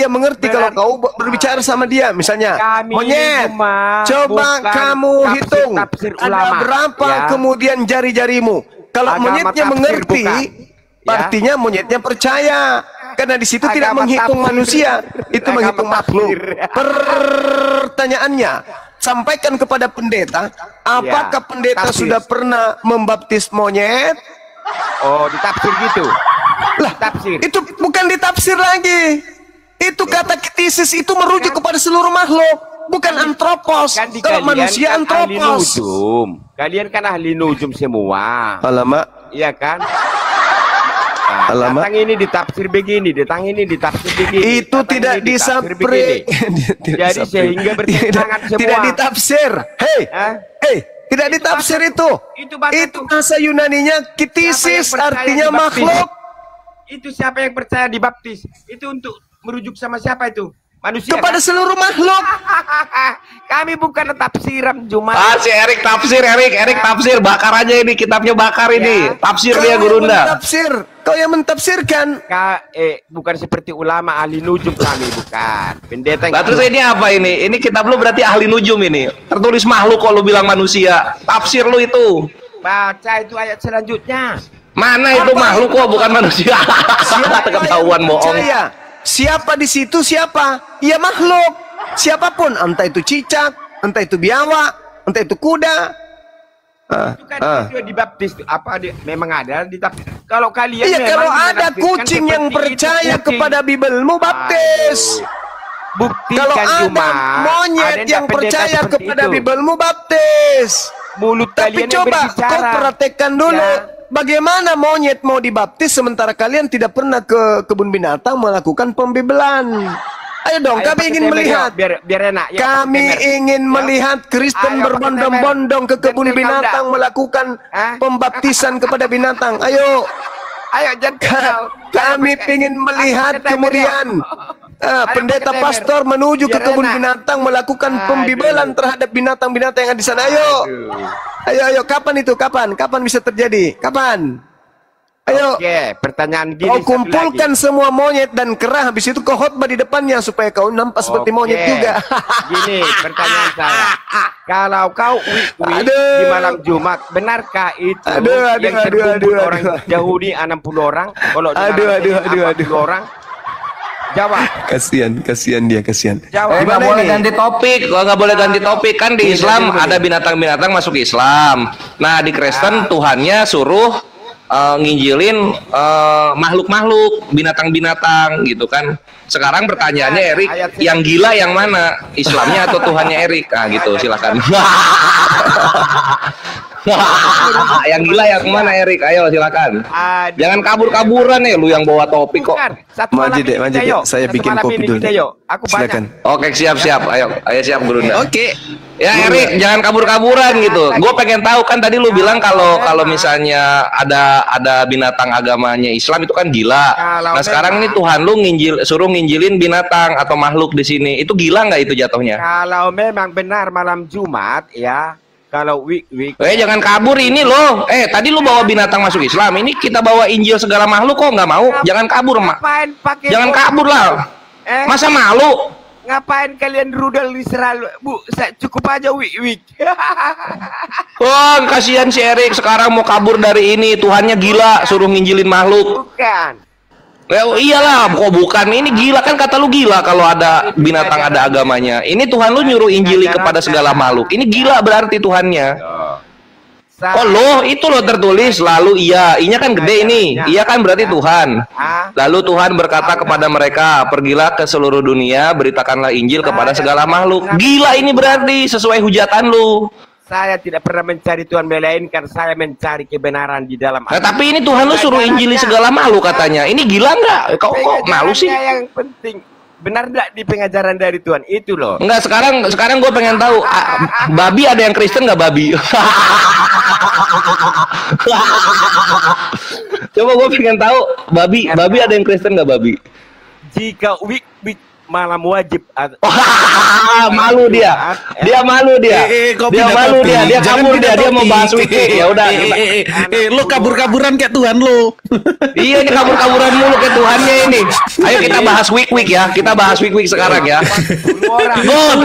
dia mengerti kalau kau berbicara sama dia. Misalnya, monyet, coba kamu hitung ada berapa kemudian jari-jarimu. Kalau monyetnya mengerti, artinya monyetnya percaya. Karena di situ tidak menghitung manusia, itu menghitung makhluk. Pertanyaannya, sampaikan kepada pendeta, apakah pendeta sudah pernah membaptis monyet? Oh, ditafsir gitu. Lah, itu bukan ditafsir lagi. Itu kata ktisis itu merujuk kepada seluruh makhluk, bukan antropos. Kan kalau manusia kan antropos. Kalian kan ahli nujum semua. Alamak. Iya kan? Alamak. Datang ini ditafsir begini, datang ini ditafsir begini. Itu tidak disapri. Jadi sehingga bertentangan semua. Tidak ditafsir. Hei, tidak ditafsir itu. Itu bahasa Yunaninya ktisis, artinya makhluk. Itu siapa yang percaya dibaptis? Itu untuk merujuk sama siapa itu? Manusia kepada kan? Seluruh makhluk. Kami bukan tafsiran cuma. Si Erik tafsir, Erik tafsir, bakar aja ini kitabnya, bakar ini. Tafsir dia Gurunda. Kau yang mentafsirkan. Bukan seperti ulama ahli nujum kami, bukan. Pendeta. Nah, terus ini apa ini? Ini kitab lu berarti ahli nujum ini. Tertulis makhluk kok lu bilang manusia. Tafsir lu itu. Baca itu ayat selanjutnya. Mana itu makhluk kok bukan manusia? Ketahuan bohong. Siapa di situ siapa? Ya makhluk. Siapapun, entah itu cicak, entah itu biawak, entah itu kuda. Itu kan itu dibaptis apa memang ada ditafsir. Kalau kalian kalau ada kucing yang percaya kepada Bibelmu, baptis. Kalau ada monyet yang percaya kepada Bibelmu, baptis. Mulut tapi coba kau praktekkan dulu. Bagaimana monyet mau dibaptis sementara kalian tidak pernah ke kebun binatang melakukan pembibelan? Ayo dong, kami ingin melihat. Biar enak. Kami ingin melihat Kristen berbondong-bondong ke kebun binatang melakukan pembaptisan kepada binatang. Ayo, kami ingin melihat kemudian pendeta pastor menuju ke kebun binatang melakukan pembibelan terhadap binatang-binatang yang ada di sana. Ayo, kapan itu? Kapan bisa terjadi? Kapan? Ayo. Oke, pertanyaan gini. Kau kumpulkan semua monyet dan kerah, habis itu kau khotbah di depannya supaya kau nampak seperti monyet juga. Gini, pertanyaan saya. Kalau kau di malam Jumat, benarkah itu yang terkumpul orang Yahudi 60 orang? Kalau di orang? Jawab. Kasihan dia. Jawab. Nggak boleh ganti topik. Kalau nggak boleh ganti topik kan di Islam ada binatang-binatang masuk Islam. Nah di Kristen Tuhannya suruh nginjilin makhluk-makhluk, binatang-binatang gitu kan. Sekarang pertanyaannya Erik, yang gila yang mana? Islamnya atau Tuhannya Erik? Nah gitu, silakan. Yang gila yang mana Erik? Ayo silakan. Jangan kabur-kaburan nih, lu yang bawa topik kok. Maju deh. Saya bikin kopi dulu. Silakan. Oke, siap. Ayo siap Gurunda. Oke. Ya Erik, jangan kabur-kaburan gitu. Gue pengen tahu kan tadi lu bilang kalau misalnya ada binatang agamanya Islam itu kan gila. Nah sekarang ini Tuhan lu suruh nginjilin binatang atau makhluk di sini. Itu gila nggak itu jatuhnya? Kalau memang benar malam Jumat ya. Kalau jangan kabur ini loh. Tadi lu bawa binatang masuk Islam. Ini kita bawa Injil segala makhluk kok nggak mau? Jangan kabur, Mak. Jangan kabur lah. Masa malu? Ngapain kalian rudal Israel? Bu, cukup aja wik. Oh, kasihan si Erik sekarang mau kabur dari ini. Tuhannya gila, suruh nginjilin makhluk. Bukan. Iyalah, kok bukan. Ini gila kan, kata lu gila kalau ada binatang ada agamanya. Ini Tuhan lu nyuruh injili kepada segala makhluk. Ini gila berarti Tuhannya. Oh loh, itu loh tertulis lalu iya. Inya kan gede ini. Iya kan berarti Tuhan. Lalu Tuhan berkata kepada mereka, pergilah ke seluruh dunia, beritakanlah Injil kepada segala makhluk. Gila ini berarti sesuai hujatan lu. Saya tidak pernah mencari Tuhan, melainkan saya mencari kebenaran di dalam. Nah, tapi ini Tuhan lu suruh injili segala makhluk katanya. Ini gila nggak? Kok malu sih? Yang penting benar nggak di pengajaran dari Tuhan itu loh. Enggak, sekarang gue pengen tahu babi ada yang Kristen nggak babi? Coba gue pengen tahu babi ada yang Kristen nggak babi? Jika malam wajib. Malu dia. Dia malu dia. Dia malu dia. Dia kabur dia. Dia mau bahas week-week. Ya udah. Lu kabur-kaburan kayak Tuhan lu. Iya, ini kabur-kaburan mulu kayak Tuhannya ini. Ayo kita bahas week-week ya. Kita bahas week-week sekarang ya. God,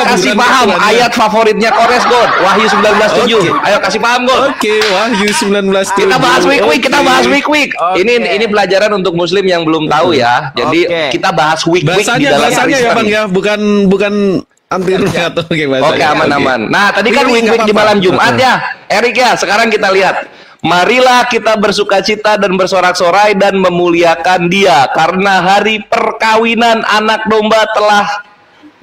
kasih paham ayat favoritnya Kores, God. Wahyu 19:7. Ayo kasih paham, God. Oke, Wahyu 19:7. Kita bahas week-week, kita bahas week-week. Ini pelajaran untuk muslim yang belum tahu ya. Jadi kita bahas week-week di dalam bahasanya ya Bang ya, bukan anti atau gimana. Oke, aman-aman. Nah, tadi kan week-week di malam Jumat ya. Erik ya, sekarang kita lihat. Marilah kita bersukacita dan bersorak-sorai dan memuliakan Dia karena hari perkawinan anak domba telah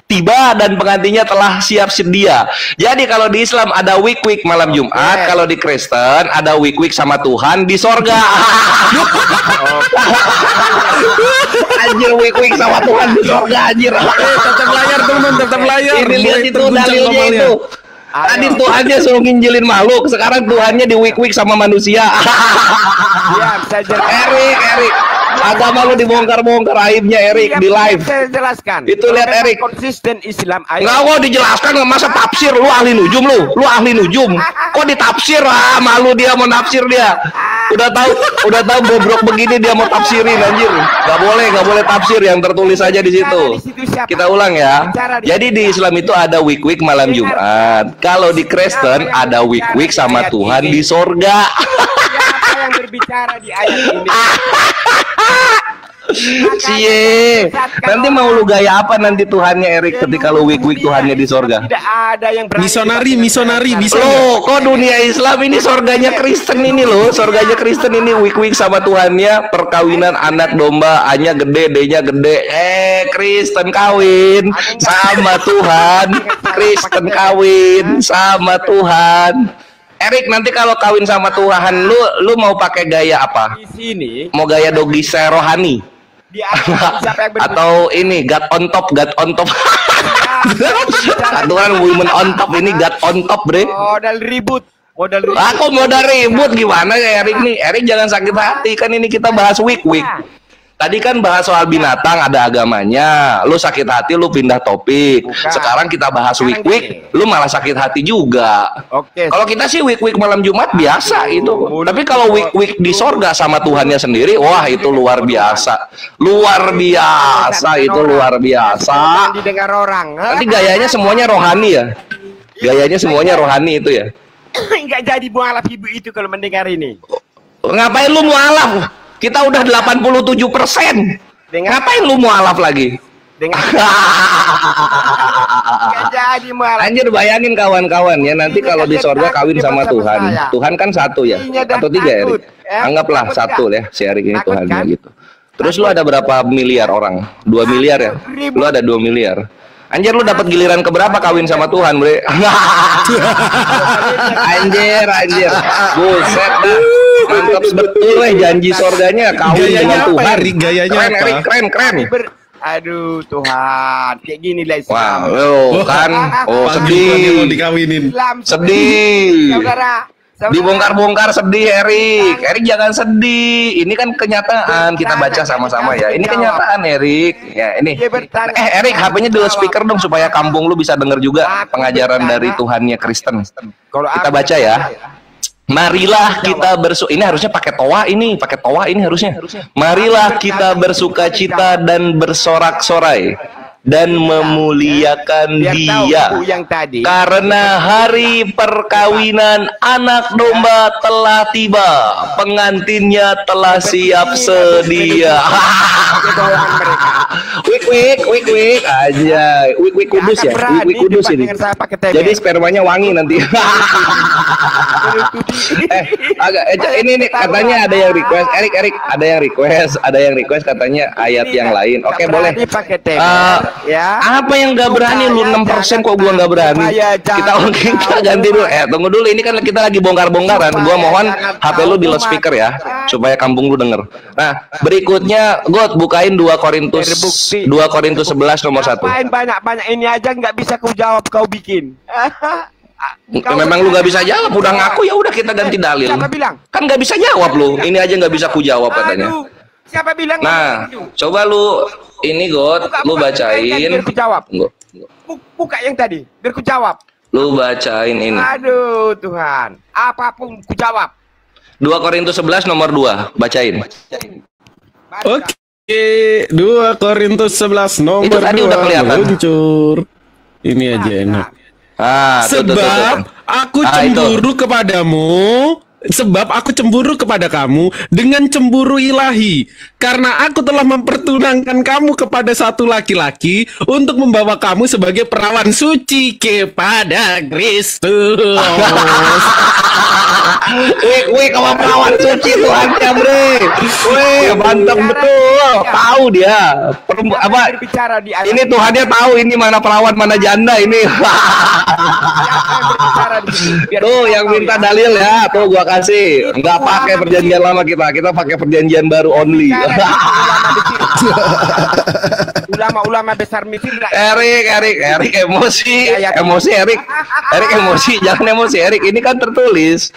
tiba dan pengantinnya telah siap sedia. Jadi kalau di Islam ada week-week malam Jumat, kalau di Kristen ada week-week sama Tuhan di sorga. Anjir, week-week sama Tuhan di sorga, anjir. Tetap layar teman, tetap layar. Ini lihat itu dalilnya itu. Tadi Tuhannya suruh nginjilin makhluk, sekarang Tuhannya di week-week sama manusia. Erik, agama lu dibongkar-bongkar aibnya Erik di live. Saya jelaskan. Itu lihat Erik. Konsisten Islam. Nggak kok dijelaskan, nggak masa tafsir. Lu ahli nujum lu ahli nujum. Kok ditafsir? Malu dia mau nafsir dia. Udah tahu bobrok begini dia mau tafsirin, anjir. Nggak boleh tafsir, yang tertulis aja di situ. Kita ulang ya. Jadi di Islam itu ada week-week malam Jumat. Kalau di Kristen ada week-week sama Tuhan di sorga. Siapa yang berbicara di ayat ini? Cie, nanti mau lu gaya apa nanti Tuhannya Erik ketika lu week-week Tuhannya di sorga? Tidak ada yang misionari bisa. Loh, kok dunia Islam ini sorganya Kristen ini loh, sorganya Kristen ini week-week sama Tuhannya, perkawinan anak domba, A-nya gede, D-nya gede. Kristen kawin sama Tuhan, Kristen kawin sama Tuhan. Erik, nanti kalau kawin sama Tuhan, lu mau pakai gaya apa? Di sini mau gaya dogi rohani? Atau ini God on top aturan women on top, ini God on top, bre. Modal ribut. Aku modal ribut gimana ya Erik nih? Erik jangan sakit hati, kan ini kita bahas week-week. Tadi kan bahas soal binatang, ada agamanya. Lu sakit hati, lu pindah topik. Sekarang kita bahas week-week, lu malah sakit hati juga. Kalau kita sih week-week malam Jumat biasa itu. Tapi kalau week-week di sorga sama Tuhannya sendiri, wah itu luar biasa. Luar biasa, itu luar biasa. Didengar orang. Nanti gayanya semuanya rohani ya. Gayanya semuanya rohani itu ya. Enggak jadi mualaf ibu itu kalau mendengar ini. Ngapain lu mualaf? Kita udah 87%. Ngapain lu mualaf lagi? Anjir, bayangin kawan-kawan ya, nanti kalau di sorga kawin sama Tuhan. Tuhan kan satu ya, atau tiga ya, Erik? Anggaplah satu ya, si Erik ini Tuhannya gitu. Terus lu ada berapa miliar orang? 2 miliar ya? Lu ada 2 miliar. Anjir, lu dapat giliran keberapa kawin sama Tuhan, bre? Anjir. Buset dah. Mantap betul janji sorganya kawin dengan Tuhan. Gayanya apa? Keren. Aduh Tuhan, kayak gini lah Islam. Wow, kan. Sedih. Mau dikawinin. Sedih. Dibongkar-bongkar sedih, Erik. Erik jangan sedih. Ini kan kenyataan, kita baca sama-sama ya. Ini kenyataan, Erik. Ya, ini. Erik, HP-nya di speaker dong supaya kampung lu bisa denger juga pengajaran dari Tuhannya Kristen. Kita baca ya. Marilah kita ini harusnya pakai toa ini harusnya. Marilah kita bersukacita dan bersorak-sorai dan memuliakan Dia karena hari perkawinan anak domba telah tiba, pengantinnya telah siap sedia. Week aja, week kudus ya, week kudus ini. Jadi spermanya wangi nanti. Ini katanya ada yang request, Erik ada yang request katanya ayat yang lain. Oke, boleh. Ya. Apa yang nggak berani lu 6% kok gua nggak berani? Kita ganti dulu. Tunggu dulu, ini kan kita lagi bongkar-bongkaran. Gua mohon HP lu di loudspeaker ya, supaya kampung lu denger. Nah, berikutnya God bukain 2 Korintus 11 nomor 1. Banyak ini aja nggak bisa kau jawab, kau bikin. Memang lu nggak bisa jawab, udah ngaku ya udah kita ganti dalil. Siapa bilang? Kan nggak bisa jawab lu. Ini aja nggak bisa ku jawab katanya. Siapa bilang? Nah, coba lu ini God, lu bacain. Biar ku jawab. Buka yang tadi, biar ku jawab. Lu bacain ini. Aduh Tuhan, apapun ku jawab. 2 Korintus 11 nomor 2, bacain. Oke, 2 Korintus 11 nomor 2. Itu tadi udah kelihatan. Luncur. Ini aja enak. Sebab aku cemburu kepadamu. Sebab aku cemburu kepada kamu dengan cemburu ilahi, karena aku telah mempertunangkan kamu kepada satu laki-laki untuk membawa kamu sebagai perawan suci kepada Kristus. Wih, kamu perawan suci Tuhan ya, Bre. Wih, mantap betul. Tahu dia. Apa? Ini Tuhannya tahu ini mana perawan mana janda ini. Tuh yang minta dalil ya, tuh gua kasih. Enggak pakai perjanjian lama kita pakai perjanjian baru only. Ulama-ulama besar Mesir. Erik emosi, Erik emosi, jangan emosi Erik. Ini kan tertulis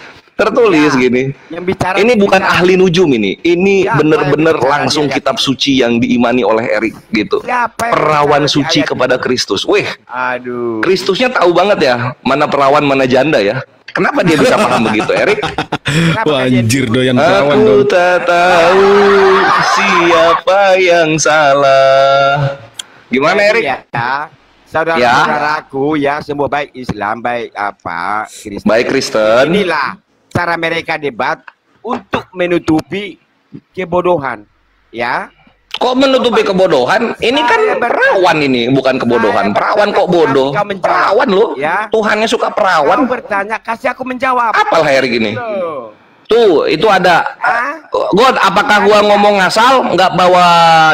gini. Ini bukan ahli nujum ini bener-bener langsung kitab suci yang diimani oleh Erik gitu. Perawan suci kepada Kristus. Wih, aduh. Kristusnya tahu banget ya mana perawan mana janda ya. Kenapa dia bisa paham begitu, Erik? Wah, anjir doyan perawan dong. Aku tak tahu siapa yang salah. Gimana, Erik? Ya, saudara-saudaraku ya, semua baik Islam, baik apa Kristen. Baik Kristen. Inilah cara mereka debat untuk menutupi kebodohan, ya. Kok menutupi kebodohan? Ini kan perawan ini, bukan kebodohan. Perawan kok bodoh? Perawan lu. Ya. Tuhannya suka perawan. Kau bertanya, kasih aku menjawab. Apalah Erik gini? Tuh, itu ada. God, apakah gua ngomong ngasal, nggak bawa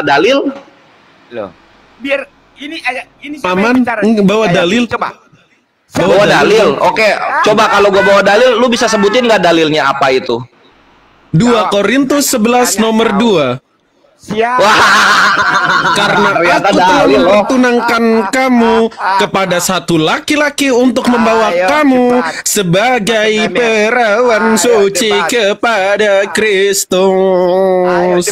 dalil? Loh. Biar ini Paman bawa dalil. Coba. Bawa dalil. Oke, coba kalau gua bawa dalil, lu bisa sebutin nggak dalilnya apa itu? 2 Korintus 11 nomor 2. Siap. Karena aku telah mempertunangkan kamu kepada satu laki-laki untuk membawa kamu sebagai perawan suci kepada Kristus.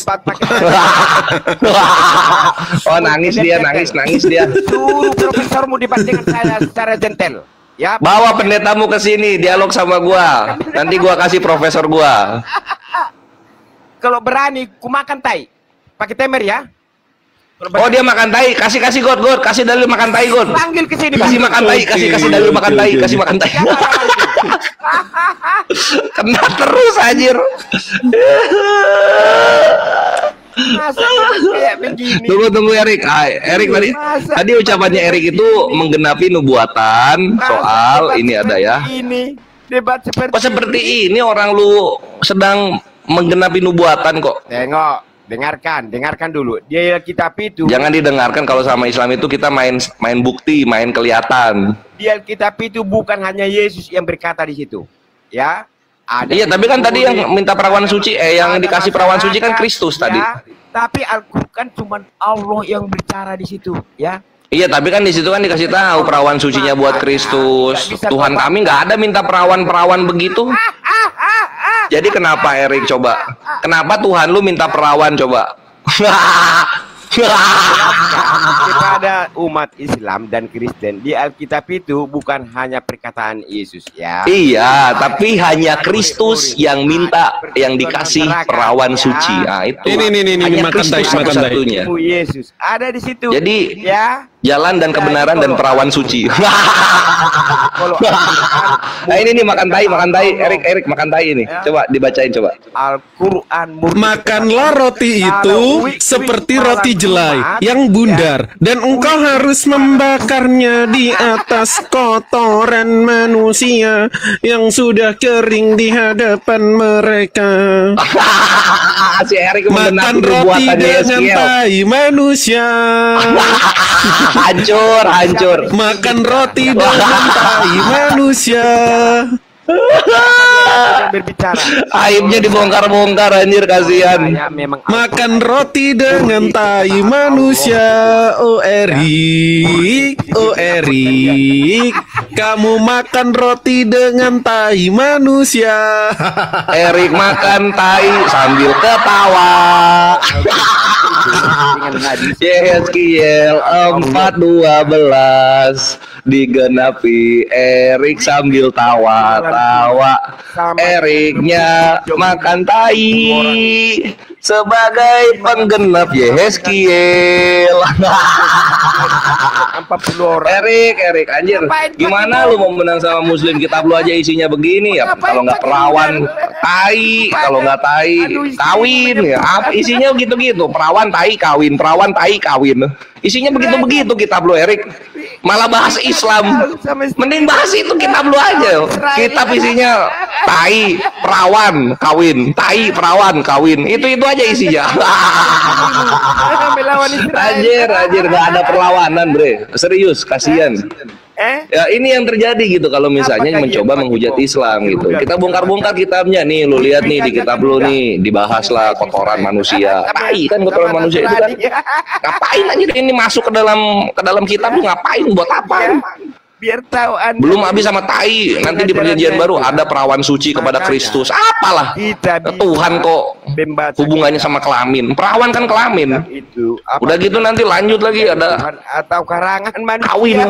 Oh, nangis dia. Suruh profesormu debat dengan saya secara gentle. Ya. Bawa pendetamu ke sini, dialog sama gua. Nanti gua kasih profesor gua. Kalau berani, ku makan tai. Pakai temer ya. Oh, dia makan tai. Kasih God, kasih dalil makan tai, God. Panggil ke sini, kasih makan tai, kasih dalil makan tai, kasih makan tai. Kena terus anjir. Kayak begini. Tunggu Erik. Erik tadi ucapannya Erik itu menggenapi nubuatan soal ini ada ya. Ini debat seperti ini orang lu sedang menggenapi nubuatan kok. Tengok. Dengarkan dulu. Dia kitab itu. Jangan didengarkan, kalau sama Islam itu kita main bukti, main kelihatan. Di Alkitab itu bukan hanya Yesus yang berkata di situ. Ya. Iya, tapi kan tadi yang minta perawan suci, yang dikasih perawan suci kan Kristus tadi. Tapi Al-Qur'an cuma Allah yang bicara di situ, ya. Iya, tapi kan di situ kan dikasih tahu perawan sucinya buat Kristus. Tuhan kami nggak ada minta perawan begitu. Jadi kenapa Erik coba? Kenapa Tuhan lu minta perawan coba? Kepada umat Islam dan Kristen di Alkitab itu bukan hanya perkataan Yesus ya. Iya, tapi hanya Kristus yang minta, yang dikasih perawan suci. Nah, itu. Ini makan satu-satunya. Yesus ada di situ. Jadi ya. Jalan dan kebenaran dan perawan suci. Nah, ini nih makan tai. Erik makan tai ini. Coba dibacain coba. Al-Qur'an. Makanlah roti itu seperti roti jelai yang bundar, dan engkau harus membakarnya di atas kotoran manusia yang sudah kering di hadapan mereka. Si Erik makan roti dengan tai manusia. Hancur. Makan roti dengan tai manusia. Aibnya dibongkar-bongkar anjir, kasihan. Makan roti dengan tai manusia. Oh Erik. Oh Erik, kamu makan roti dengan tai manusia. Erik makan tai sambil ketawa. Yeskiel 4:12 digenapi, Erik sambil tawa-tawa. Eriknya makan tai sebagai penggenap Yeskiel. 40 orang. Erik, anjir. Gimana lu mau menang sama Muslim? Kitab lu aja isinya begini ya. Kalau nggak perawan tai, kalau nggak tai kawin ya. Apa isinya gitu-gitu? Perawan tai kawin, perawan tai kawin. Isinya begitu-begitu kitab lu, Erik. Malah bahas Islam. Mending bahas itu kitab lu aja. Kitab isinya tai, perawan, kawin, tai, perawan, kawin. Itu aja isinya. Anjir, gak ada perlawanan, bre. Serius, kasihan. Ya ini yang terjadi gitu kalau misalnya mencoba menghujat Islam gitu. Kita bongkar-bongkar kitabnya nih, lu lihat nih di kitab lu nih, dibahaslah kotoran manusia. Tai kan kotoran manusia itu kan. Ngapain aja ini masuk ke dalam kitab lu, ngapain, buat apa? Biar tahu Anda. Belum habis sama tai, nanti di perjanjian baru ada perawan suci kepada Kristus. Apalah. Tuhan kok hubungannya sama kelamin. Perawan kan kelamin. Itu. Udah gitu nanti lanjut lagi ada atau karangan manusia. Kawin.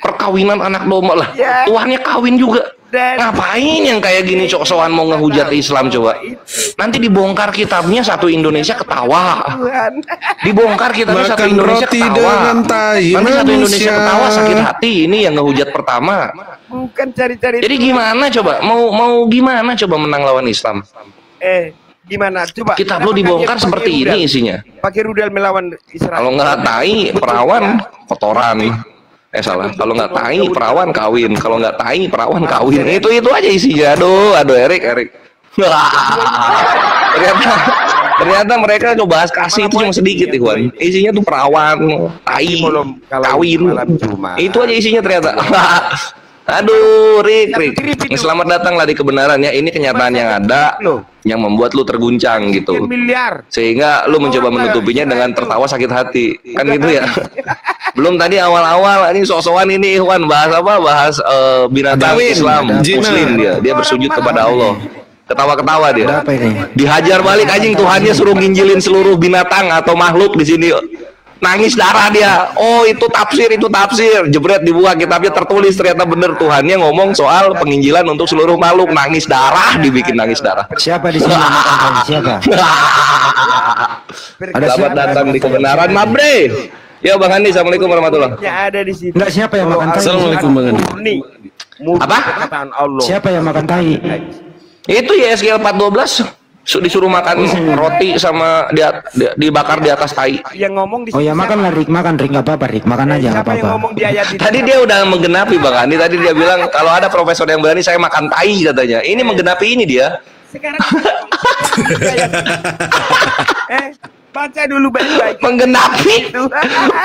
Perkawinan anak domba lah. Ya. Tuhannya kawin juga. Ngapain yang kayak gini sok-sokan mau ngehujat Islam coba? Nanti dibongkar kitabnya satu Indonesia ketawa. Dibongkar kitabnya satu Indonesia ketawa. Nanti satu Indonesia ketawa sakit hati. Ini yang ngehujat pertama. Bukan cari-cari. Jadi gimana coba? Mau gimana coba menang lawan Islam? Gimana? Coba. Kitab lu dibongkar seperti ini isinya. Pakai rudal melawan Israel. Kalau nggak tai, perawan, kotoran. Salah. Kalau nggak tai, perawan kawin. Kalau nggak tai, perawan kawin. Itu aja isinya. Aduh, Erik. Ternyata mereka coba bahas kasih itu cuma sedikit, Iwan. Isinya tuh perawan, tai, kawin. Itu aja isinya ternyata. Aduh, Rik. Selamat datanglah di kebenaran ya. Ini kenyataan yang ada, yang membuat lu terguncang gitu. Sehingga lu mencoba menutupinya dengan tertawa sakit hati. Kan gitu ya. Belum tadi awal-awal ini sok-sokan ini Ikhwan bahas apa? Bahas binatang Islam, Muslim dia bersujud kepada Allah. Ketawa-ketawa dia. Dihajar balik anjing, Tuhannya suruh nginjilin seluruh binatang atau makhluk di sini. Nangis darah dia. Oh, itu tafsir. Jebret dibuka kitabnya tertulis ternyata bener Tuhannya ngomong soal penginjilan untuk seluruh makhluk. Nangis darah, dibikin nangis darah. Siapa di sini? Siapa? Selamat datang di kebenaran, Mabre. Ya Bang Andi, assalamualaikum warahmatullahi wabarakatuh. Ya ada di sini. Enggak, siapa yang makan tai? Assalamualaikum Bang Andi. Apa? Siapa yang makan tai? Itu Yeskiel 4:12 disuruh makan roti sama dibakar di atas tai. Yang ngomong di Oh ya makan lah, Rik, nggak apa-apa, Rik, makan aja nggak apa-apa. Tadi dia udah menggenapi Bang Andi, tadi dia bilang kalau ada profesor yang berani saya makan tai katanya. Ini menggenapi ini dia. Sekarang baca dulu baik-baik.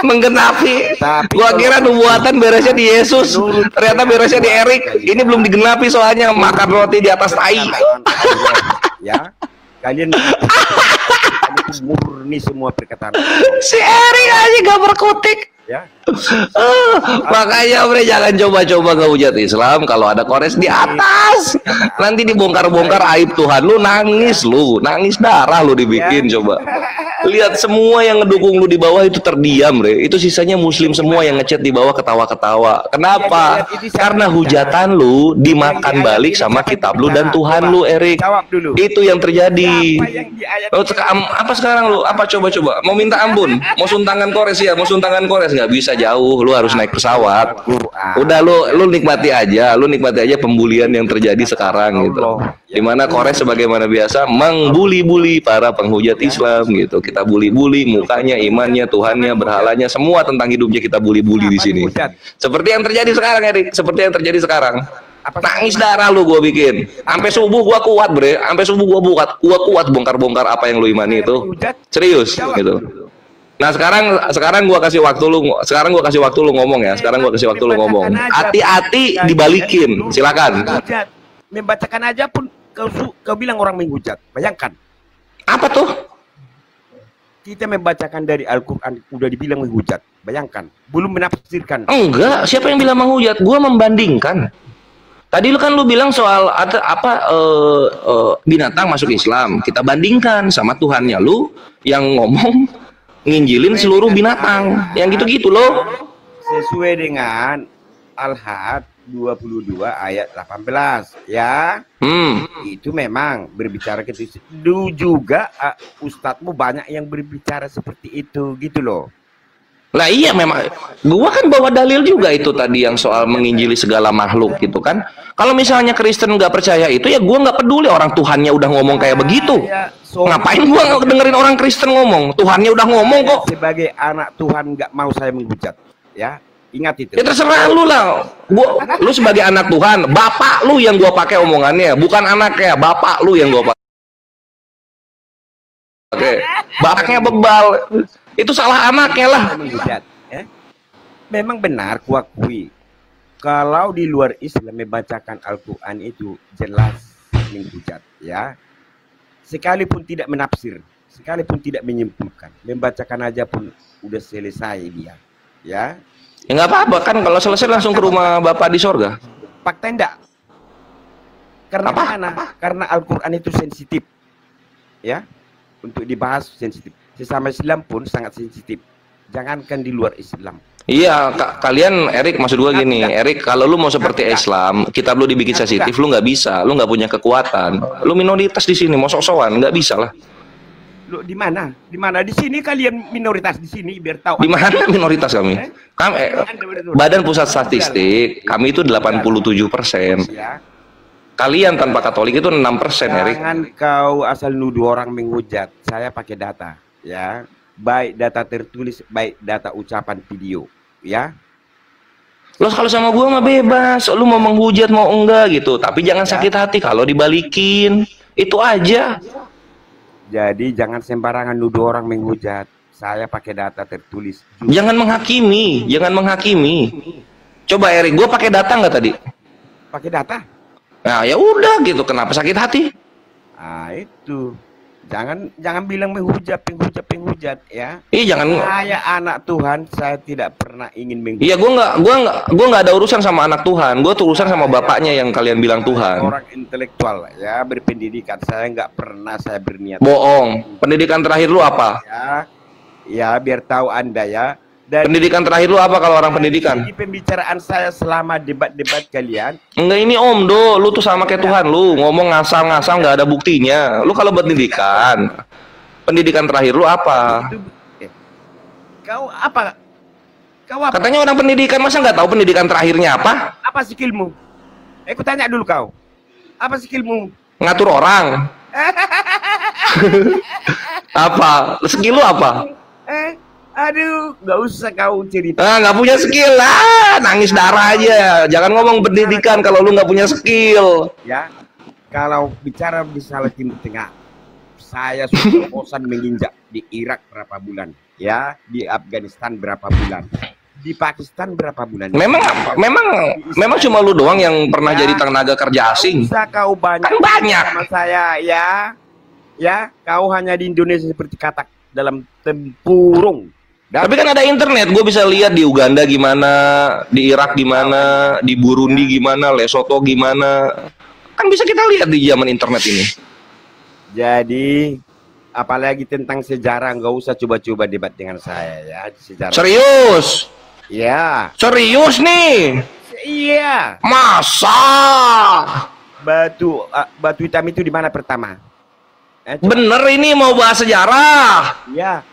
Menggenapi. Gua kira nubuatan beresnya di Yesus, ternyata beresnya di Erik. Ini belum digenapi soalnya makan roti di atas tai. Ya, kalian murni semua perkataan. Si Erik aja gak berkutik. Ya. Makanya bre jangan coba-coba ngehujat Islam kalau ada kores di atas. Nanti dibongkar-bongkar aib Tuhan lu, nangis darah lu dibikin coba. Lihat semua yang ngedukung lu di bawah itu terdiam, bre. Itu sisanya Muslim semua yang ngechat di bawah ketawa-ketawa. Kenapa? Karena hujatan lu dimakan balik sama kitab lu dan Tuhan lu, Erik. Itu yang terjadi. Apa sekarang lu? Apa coba-coba? Mau minta ampun? Mau suntangan kores ya? Mau suntangan kores nggak bisa jauh. Lu harus naik pesawat. Udah lu nikmati aja. Lu nikmati aja pembulian yang terjadi sekarang gitu. Dimana kores sebagaimana biasa mengbuli-buli para penghujat Islam gitu. Kita bully-bully mukanya, imannya, Tuhannya, berhalanya, semua tentang hidupnya kita bully-bully di sini. Seperti yang terjadi sekarang, Erik. Seperti yang terjadi sekarang. Nangis darah lu gua bikin. Sampai subuh gua kuat, bre. Sampai subuh gua kuat bongkar-bongkar apa yang lu imani itu. Serius gitu. Nah, sekarang gua kasih waktu lu. Sekarang gua kasih waktu lu ngomong ya. Sekarang gua kasih waktu lu ngomong. Hati-hati dibalikin. Silakan. Membacakan aja pun kau bilang orang menghujat. Bayangkan. Apa tuh? Kita membacakan dari Al-Quran udah dibilang menghujat. Bayangkan, belum menafsirkan. Enggak, siapa yang bilang menghujat? Gua membandingkan. Tadi lu bilang soal binatang masuk Islam. Kita bandingkan sama Tuhannya lu yang ngomong nginjilin seluruh binatang. Yang gitu-gitu loh. Sesuai dengan Al-Had 22 ayat 18 ya. Itu memang berbicara gitu. Juga ustadzmu banyak yang berbicara seperti itu gitu loh. Lah iya memang gua kan bawa dalil juga itu tadi yang soal menginjili segala makhluk gitu kan. Kalau misalnya Kristen nggak percaya itu ya gua nggak peduli, orang Tuhannya udah ngomong kayak begitu. Ngapain gua dengerin orang Kristen ngomong? Tuhannya udah ngomong kok. Sebagai anak Tuhan nggak mau saya menghujat ya. Ingat itu. Ya terserah lu lah. Lu sebagai anak Tuhan, bapak lu yang gua pakai omongannya, bukan anaknya, bapak lu yang gua pakai. Bapaknya bebal. Itu salah anaknya lah. Memang benar kuakui. Kalau di luar Islam membacakan Al-Quran itu jelas menghujat ya. Sekalipun tidak menafsir, sekalipun tidak menyimpulkan, membacakan aja pun udah selesai dia ya. Ya nggak apa-apa kan, kalau selesai langsung ke rumah Bapak di sorga. Fakta enggak? Karena apa? Karena Al-Quran itu sensitif, ya, untuk dibahas sensitif. Sesama Islam pun sangat sensitif. Jangankan di luar Islam. Iya, kalian, Erik, maksud gua gini, Erik, kalau lu mau seperti Islam, kita belum dibikin sensitif, lu nggak bisa, lu nggak punya kekuatan, lu minoritas di sini, mau sok-sokan, nggak bisa lah. Lu di mana? Di mana? Di sini kalian minoritas di sini biar tahu. Di mana minoritas kami? Badan Pusat Statistik, kami itu 87%. Kalian tanpa Katolik itu 6%, Erik. Jangan kau asal nuduh orang menghujat. Saya pakai data, ya. Baik data tertulis, baik data ucapan video, ya. Lo kalau sama gua mah bebas, lu mau menghujat mau enggak gitu, tapi jangan sakit hati kalau dibalikin. Itu aja. Jadi jangan sembarangan nuduh orang menghujat. Saya pakai data tertulis. Jangan menghakimi, jangan menghakimi. Coba Erik, gue pakai data nggak tadi? Pakai data? Nah ya udah gitu, kenapa sakit hati? Ah itu, jangan bilang menghujat ya. Iya jangan. Saya anak Tuhan, saya tidak pernah ingin menghujat. Iya gue nggak ada urusan sama anak Tuhan, gue tuh urusan sama bapaknya yang kalian bilang Tuhan. Orang intelektual ya, berpendidikan, saya nggak pernah saya berniat. Bohong. Pendidikan terakhir lu apa? Ya biar tahu Anda ya. Dan pendidikan terakhir lu apa kalau orang pendidikan? Di pembicaraan saya selama debat-debat kalian. Enggak, ini Om Do, lu tuh sama kayak Tuhan lu, ngomong ngasal-ngasal nggak ada buktinya. Lu kalau pendidikan terakhir lu apa? Kau apa? Katanya orang pendidikan, masa nggak tahu pendidikan terakhirnya apa? Apa skillmu? Aku tanya dulu kau. Apa skillmu? Ngatur orang. Apa? Skill lu apa? Aduh, nggak usah kau cerita. Nggak punya skill lah, nangis darah aja. Jangan ngomong pendidikan kalau lu nggak punya skill. Ya, kalau bicara masalah Timur Tengah, saya sudah bosan menginjak di Irak berapa bulan, ya, di Afghanistan berapa bulan, di Pakistan berapa bulan. Memang cuma lu doang yang pernah jadi tenaga kerja asing. Bisa kau banyak. Kan banyak. Sama saya, ya, kau hanya di Indonesia seperti katak dalam tempurung. Tapi kan ada internet, gue bisa lihat di Uganda gimana, di Irak gimana, di Burundi gimana, Lesotho gimana. Kan bisa kita lihat di zaman internet ini. Jadi, apalagi tentang sejarah, nggak usah coba-coba debat dengan saya ya. Sejarah. Serius? Ya. Serius nih? Iya. Masa? Batu hitam itu di mana pertama? Bener ini mau bahas sejarah? Iya.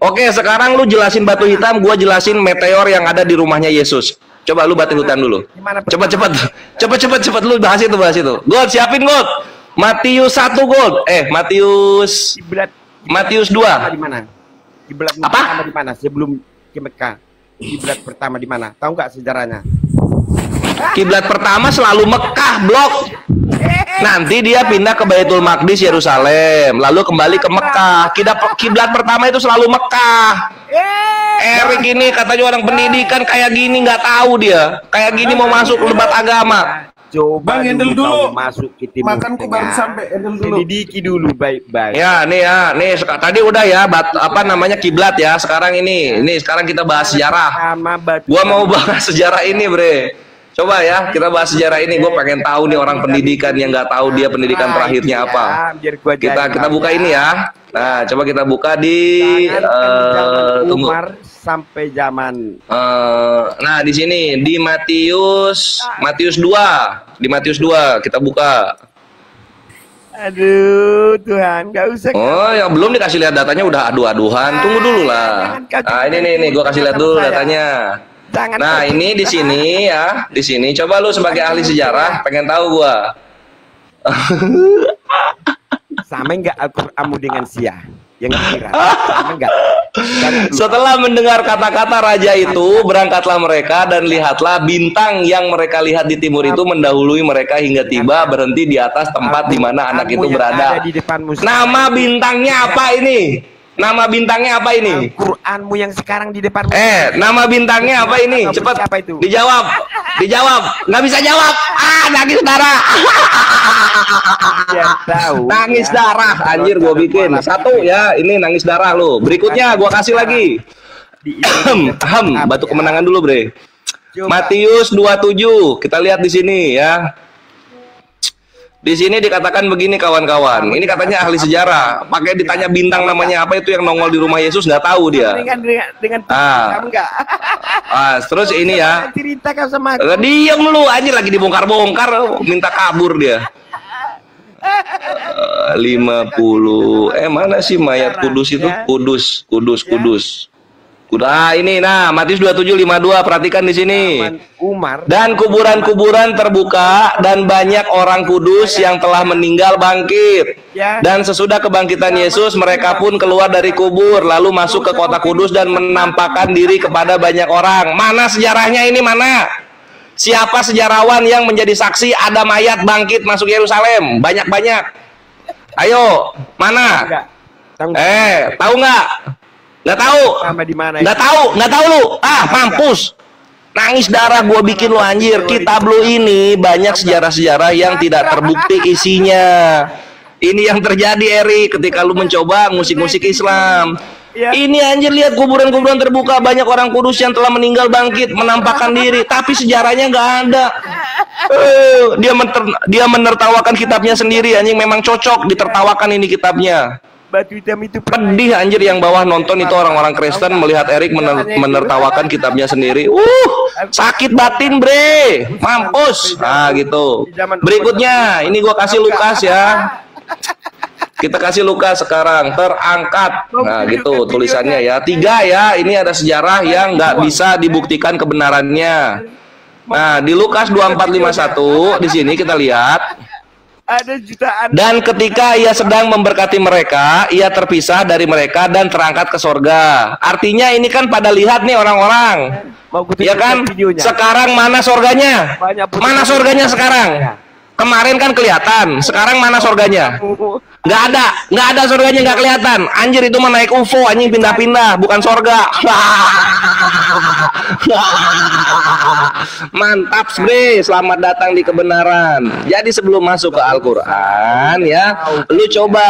Oke, sekarang lu jelasin batu hitam, gua jelasin meteor yang ada di rumahnya Yesus. Coba lu batu hitam dulu. Cepet lu bahas itu. God, siapin God. Matius 1 God. Matius 2. Di mana? Kiblat apa? Pertama di mana? Sebelum ke Mekah. Kiblat pertama di mana? Tahu nggak sejarahnya? Kiblat pertama selalu Mekah, blok. Nanti dia pindah ke Baitul Maqdis Yerusalem, lalu kembali ke Mekah. Kiblat pertama itu selalu Mekah. Erik ini katanya orang pendidikan kayak gini, nggak tahu dia. Kayak gini mau masuk debat agama. Coba Bang, handle dulu. masuk ke Timur Makanku baru sampai, handle dulu. Selidiki dulu baik-baik. Ya, tadi udah ya, apa namanya kiblat ya. Sekarang ini sekarang kita bahas sejarah. Gua mau bahas sejarah ini, Bre. Coba ya, kita bahas sejarah ini. Gue pengen tahu nih orang pendidikan yang nggak tahu dia pendidikan terakhirnya apa. Kita buka ini ya. Nah, coba kita buka di tunggu. Sampai zaman nah di sini di Matius 2 kita buka. Aduh Tuhan, nggak usah. Oh ya, belum dikasih lihat datanya udah adu-aduhan. Tunggu dulu lah. Nah ini gue kasih lihat dulu datanya. Nah ini di sini ya, di sini coba lu sebagai ahli sejarah pengen tahu gua. Sama enggak Al-Qur'anmu dengan Sia? Yang kira sama enggak? Setelah mendengar kata-kata raja itu, berangkatlah mereka dan lihatlah bintang yang mereka lihat di timur itu mendahului mereka hingga tiba berhenti di atas tempat di mana anak itu berada. Nama bintangnya apa ini? Nama bintangnya apa ini? Al-Qur'anmu yang sekarang di depan. Nama bintangnya apa ini? Cepat dijawab. Nggak bisa jawab. Nangis darah. Nangis darah. Anjir, gua bikin satu ya. Ini nangis darah lo. Berikutnya gua kasih lagi. Batu kemenangan dulu, Bre. Matius 27. Kita lihat di sini ya. Di sini dikatakan begini kawan-kawan. Ini katanya ahli sejarah. Pakai ditanya bintang namanya apa itu yang nongol di rumah Yesus, nggak tahu dia. Terus ini ya. Diam lu, anjir lagi dibongkar-bongkar, minta kabur dia. 50. Mana sih mayat kudus itu? Kudus. Ini Matius 27:52, perhatikan di sini. Dan kuburan-kuburan terbuka dan banyak orang kudus yang telah meninggal bangkit. Dan sesudah kebangkitan Yesus mereka pun keluar dari kubur lalu masuk ke kota kudus dan menampakkan diri kepada banyak orang. Mana sejarahnya ini mana? Siapa sejarawan yang menjadi saksi ada mayat bangkit masuk Yerusalem? Banyak-banyak. Ayo, mana? Tahu nggak? Nggak tahu lu. Mampus. Nangis darah gua bikin lu anjir. Kitab lu ini banyak sejarah-sejarah yang tidak terbukti isinya. Ini yang terjadi, Erik, ketika lu mencoba musik-musik Islam. Ini anjir, lihat kuburan-kuburan terbuka, banyak orang kudus yang telah meninggal bangkit menampakkan diri, tapi sejarahnya nggak ada. Dia menertawakan kitabnya sendiri, anjing. Memang cocok ditertawakan ini kitabnya. Batu hitam itu pedih anjir, yang bawah nonton itu orang-orang Kristen melihat Erik menertawakan kitabnya sendiri. Sakit batin, Bre. Mampus. Nah, gitu. Berikutnya, ini gua kasih Lukas ya. Kita kasih Lukas sekarang, terangkat. Nah, gitu tulisannya ya. 3 ya. Ini ada sejarah yang nggak bisa dibuktikan kebenarannya. Nah, di Lukas 24:51 di sini kita lihat. Ada jutaan. Dan ketika ia sedang memberkati mereka, ia terpisah dari mereka dan terangkat ke sorga. Artinya ini kan pada lihat nih orang-orang, ya kan? Sekarang mana sorganya? Mana sorganya sekarang? Kemarin kan kelihatan. Sekarang mana sorganya? Nggak ada sorganya, nggak kelihatan. Anjir, itu mah naik UFO, anjing, pindah-pindah, bukan sorga. Mantap, Bre. Selamat datang di kebenaran. Jadi sebelum masuk ke Al-Quran ya, lu coba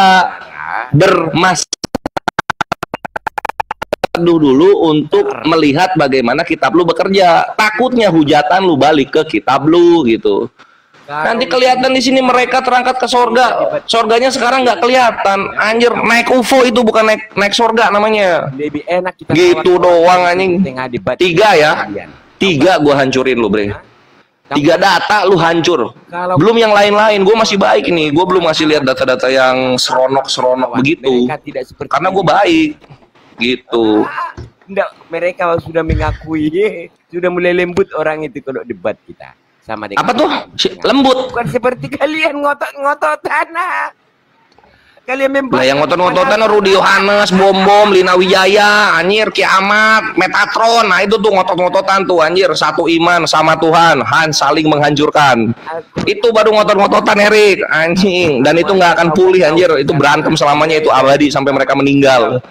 dulu untuk melihat bagaimana kitab lu bekerja. Takutnya hujatan lu balik ke kitab lu gitu. Nanti kelihatan di sini mereka terangkat ke sorga. Sorganya sekarang nggak kelihatan. Anjir, naik UFO itu bukan naik sorga namanya. Lebih enak kita gitu doang anjing. 3 ya. 3 gua hancurin lu, Bre. 3 data lu hancur. Belum yang lain-lain. Gua masih baik ini. Gua belum masih lihat data-data yang seronok-seronok begitu. Karena gua baik. Gitu. Enggak, mereka sudah mengakui, sudah mulai lembut orang itu kalau debat kita. Sama dengan apa tuh? Lembut. Bukan seperti kalian ngotot-ngototan. Kalian lah yang ngotot-ngototan Rudi Yohanes, Bom, Lina Wijaya, anjir, Kiamat, Metatron. Nah itu tuh ngotot-ngototan tuh anjir, satu iman sama Tuhan, saling menghancurkan. Itu baru ngotot-ngototan, Erik, anjing. Dan itu nggak akan pulih anjir, itu berantem selamanya, itu abadi sampai mereka meninggal.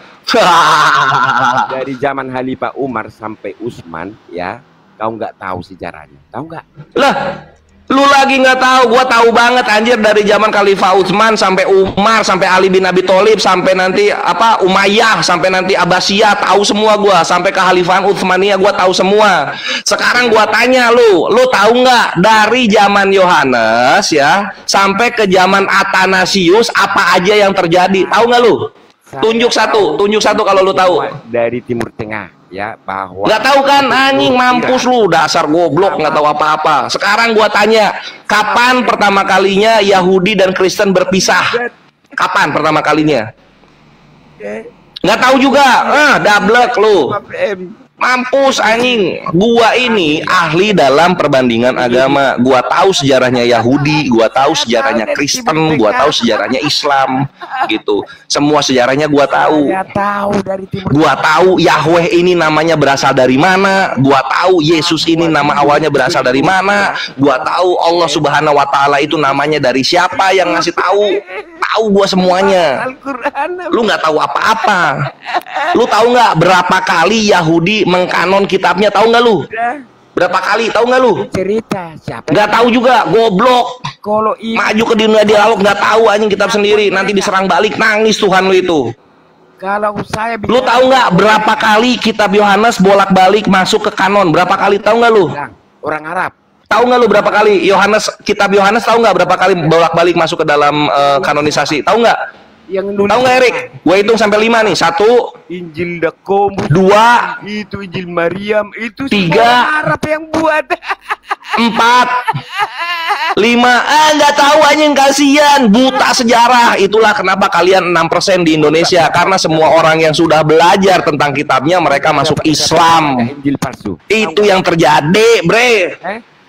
Dari zaman Khalifah Umar sampai Utsman ya. Kau nggak tahu sejarahnya, tahu nggak? Lu lagi nggak tahu, gua tahu banget anjir, dari zaman Khalifah Utsman sampai Umar, sampai Ali bin Abi Thalib, sampai nanti apa Umayyah, sampai nanti Abbasiyah, tahu semua gua, sampai kekhalifahan Utsmaniyah gua tahu semua. Sekarang gua tanya lu tahu nggak dari zaman Yohanes ya sampai ke zaman Athanasius apa aja yang terjadi? Tahu nggak lu? Tunjuk satu kalau lu tahu. Dari Timur Tengah. Ya, bahwa nggak tahu kan anjing, mampus lu, dasar goblok, nggak tahu apa-apa. Sekarang gua tanya, kapan pertama kalinya Yahudi dan Kristen berpisah? Kapan pertama kalinya? Nggak tahu juga. Dablek lu. Mampus anjing. Gua ini ahli dalam perbandingan agama. Gua tahu sejarahnya Yahudi, gua tahu sejarahnya Kristen, gua tahu sejarahnya Islam gitu. Semua sejarahnya gua tahu. Gua tahu Yahweh ini namanya berasal dari mana, gua tahu Yesus ini nama awalnya berasal dari mana, gua tahu Allah Subhanahu wa taala itu namanya dari siapa yang ngasih tahu. Tahu gua semuanya. Lu nggak tahu apa-apa. Lu tahu nggak berapa kali Yahudi mengkanon kitabnya? Tahu nggak lu? Berapa kali? Tahu nggak lu? Cerita siapa? Nggak tahu juga, goblok. Kalau maju ke dunia dialog nggak tahu anjing kitab sendiri, nanti diserang balik, nangis Tuhan lu itu. Kalau saya lu tahu nggak berapa kali kitab Yohanes bolak-balik masuk ke kanon? Berapa kali? Tahu nggak lu? Orang Arab. Tahu nggak lu berapa kali kitab Yohanes tahu nggak berapa kali bolak-balik masuk ke dalam kanonisasi? Tahu nggak? Tahu nggak Erik? Gue hitung sampai 5 nih. 1, Injil Dakomus, 2, itu Injil Maryam, itu 3, Arab yang buat. 4, 5. Nggak tahu anjing, kasihan, buta sejarah. Itulah kenapa kalian 6% di Indonesia, karena semua orang yang sudah belajar tentang kitabnya mereka masuk Islam. Injil palsu. Itu yang terjadi, bre.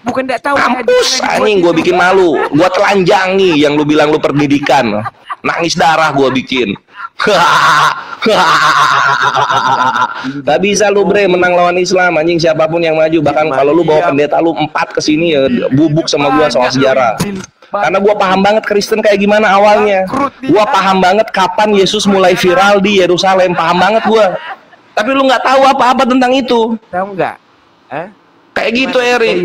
Bukan tidak tahu. Kampus anjing, gue bikin malu. Gue telanjangi yang lu bilang lu pendidikan. Nangis darah gue bikin. Gak bisa lu bre menang lawan Islam anjing, siapapun yang maju. Bahkan kalau lu bawa pendeta lu 4 kesini ya bubuk sama gue soal sejarah. Karena gue paham banget Kristen kayak gimana awalnya. Gue paham banget kapan Yesus mulai viral di Yerusalem. Paham banget gue. Tapi lu nggak tahu apa-apa tentang itu. Tahu nggak? Kayak gitu Eri.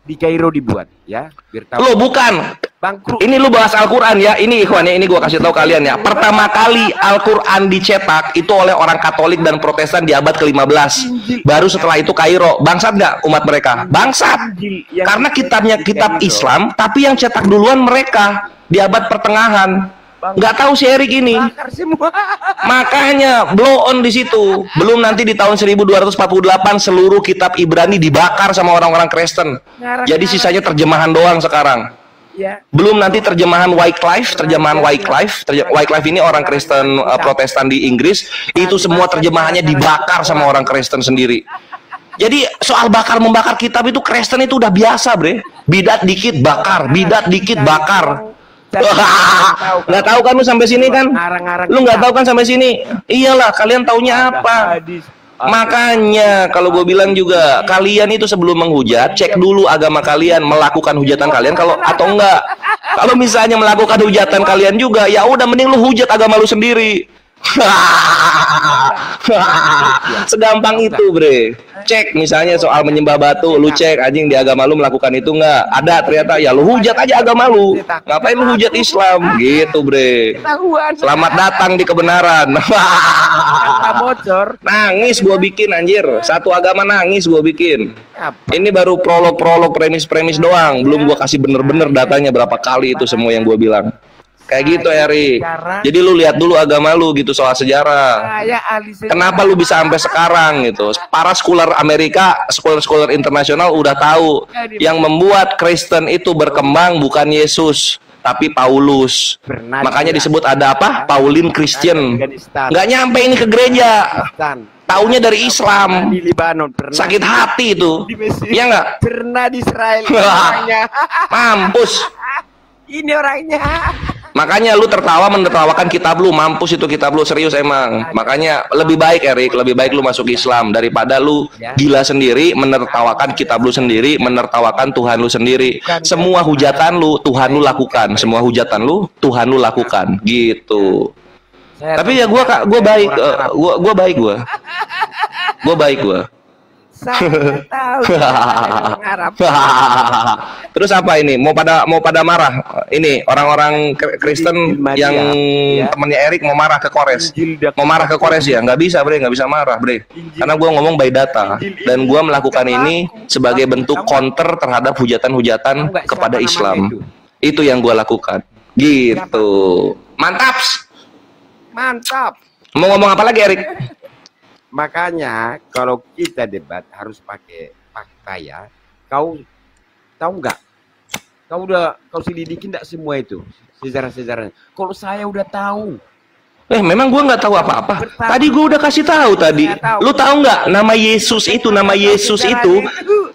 Di Kairo dibuat ya. Lo bukan. Bangkrut. Ini lu bahas Al-Quran ya. Ini ikhwan ya, ini gua kasih tahu kalian ya. Pertama kali Al-Quran dicetak itu oleh orang Katolik dan Protestan di abad ke-15. Baru setelah itu Kairo. Bangsat nggak umat mereka? Bangsat. Karena kitabnya kitab Islam, tapi yang cetak duluan mereka di abad pertengahan. Nggak tahu si Erik ini. Makanya blow on di situ. Belum nanti di tahun 1248 seluruh kitab Ibrani dibakar sama orang-orang Kristen. Jadi sisanya terjemahan doang sekarang. Belum nanti terjemahan Wycliffe. Wycliffe ini orang Kristen Protestan di Inggris. Itu semua terjemahannya dibakar sama orang Kristen sendiri. Jadi soal bakar membakar kitab itu Kristen itu udah biasa, bre. Bidat dikit bakar, bidat dikit bakar. Nggak tahu kan lu sampai sini kan? Lu nggak tahu kan sampai sini? Iyalah, kalian taunya apa? Makanya kalau gue bilang juga, kalian itu sebelum menghujat cek dulu agama kalian, melakukan hujatan kalian kalau atau enggak. Kalau misalnya melakukan hujatan kalian juga, ya udah mending lu hujat agama lu sendiri. Segampang itu, bre. Cek misalnya soal menyembah batu, lu cek anjing di agama lu melakukan itu nggak? Ada ternyata, ya lu hujat aja agama lu. Ngapain lu hujat Islam? Gitu, bre. Selamat datang di kebenaran. Nangis gua bikin anjir. Satu agama nangis gua bikin. Ini baru prolog-prolog, premis-premis doang. Belum gua kasih bener-bener datanya berapa kali itu semua yang gua bilang. Kayak gitu Eri. Jadi lu lihat dulu agama lu gitu soal sejarah. Kenapa lu bisa sampai sekarang gitu? Para scholar Amerika, scholar internasional udah tahu yang membuat Kristen itu berkembang bukan Yesus, tapi Paulus. Makanya disebut ada apa? Pauline Christian. Nggak nyampe ini ke gereja. Taunya dari Islam. Sakit hati itu. Iya nggak? Pernah di Israel. Mampus. Ini orangnya. Makanya lu menertawakan kitab lu, mampus itu kitab lu, serius emang. Makanya lebih baik Erik, lebih baik lu masuk Islam daripada lu gila sendiri menertawakan kitab lu sendiri, menertawakan Tuhan lu sendiri. Semua hujatan lu Tuhan lu lakukan, semua hujatan lu Tuhan lu lakukan, gitu. Tapi ya gua baik, gua baik. Saya tahu. Terus apa ini? Mau pada marah? Ini orang-orang Kristen yang temannya Erik mau marah ke Kores. Mau marah ke Kores ya? Nggak bisa, Bre, nggak bisa marah, Bre. Karena gue ngomong by data dan gue melakukan ini sebagai bentuk counter terhadap hujatan-hujatan kepada Islam. Itu yang gue lakukan. Gitu. Mantap. Mantap. Mau ngomong apa lagi, Erik? Makanya kalau kita debat harus pakai fakta ya. Kau tahu nggak? Kau selidiki nggak semua itu sejarah-sejarahnya? Kalau saya udah tahu. Memang gua nggak tahu apa-apa. Tadi gua udah kasih tahu tadi. Lu tahu nggak nama Yesus itu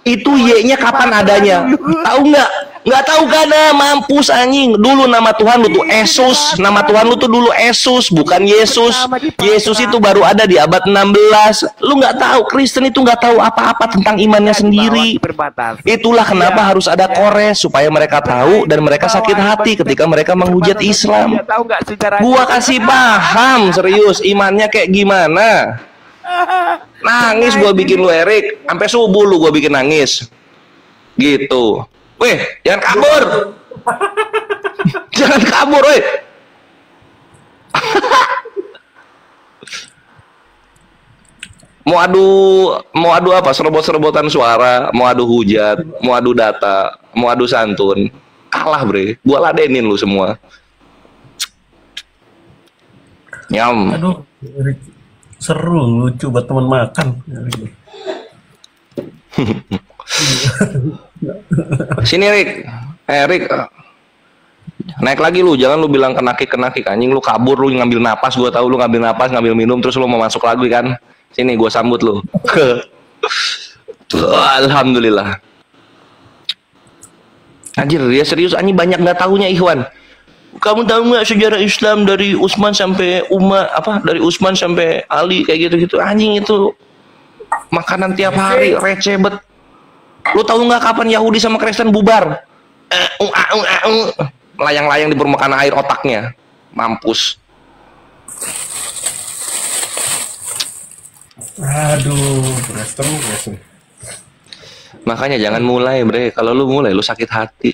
Y-nya kapan adanya? Tahu nggak? Nggak tahu kan? Mampus anjing. Dulu nama Tuhan lu tuh Yesus. Nama Tuhan lu tuh dulu Yesus, bukan Yesus. Yesus itu baru ada di abad 16. Lu nggak tahu, Kristen itu nggak tahu apa-apa tentang imannya sendiri. Itulah kenapa harus ada Kores, supaya mereka tahu dan mereka sakit hati ketika mereka menghujat Islam. Gua kasih paham serius imannya kayak gimana. Nangis gua bikin lu, Erik. Sampai subuh lu gua bikin nangis. Gitu. Weh, jangan kabur. Jangan kabur, weh. Mau adu apa? Serobot-serobotan suara, mau adu hujat, mau adu data, mau adu santun. Kalah, Bre. Gua ladenin lu semua. Nyam. Aduh, seru, lucu buat teman makan. Sini, Erik, naik lagi lu, jangan lu bilang kenakik anjing, lu kabur, lu ngambil napas, gua tahu lu ngambil napas, ngambil minum, terus lu mau masuk lagi kan? Sini, gua sambut lu. Alhamdulillah. Anjir, dia serius, anjing banyak nggak tahunya Ikhwan. Kamu tahu nggak sejarah Islam dari Utsman sampai dari Utsman sampai Ali kayak gitu-gitu, anjing itu makanan tiap hari, receh bet. Lu tahu nggak kapan Yahudi sama Kristen bubar? Layang-layang di permukaan air otaknya. Mampus. Aduh, Kristen. Makanya jangan mulai, Bre. Kalau lu mulai, lu sakit hati.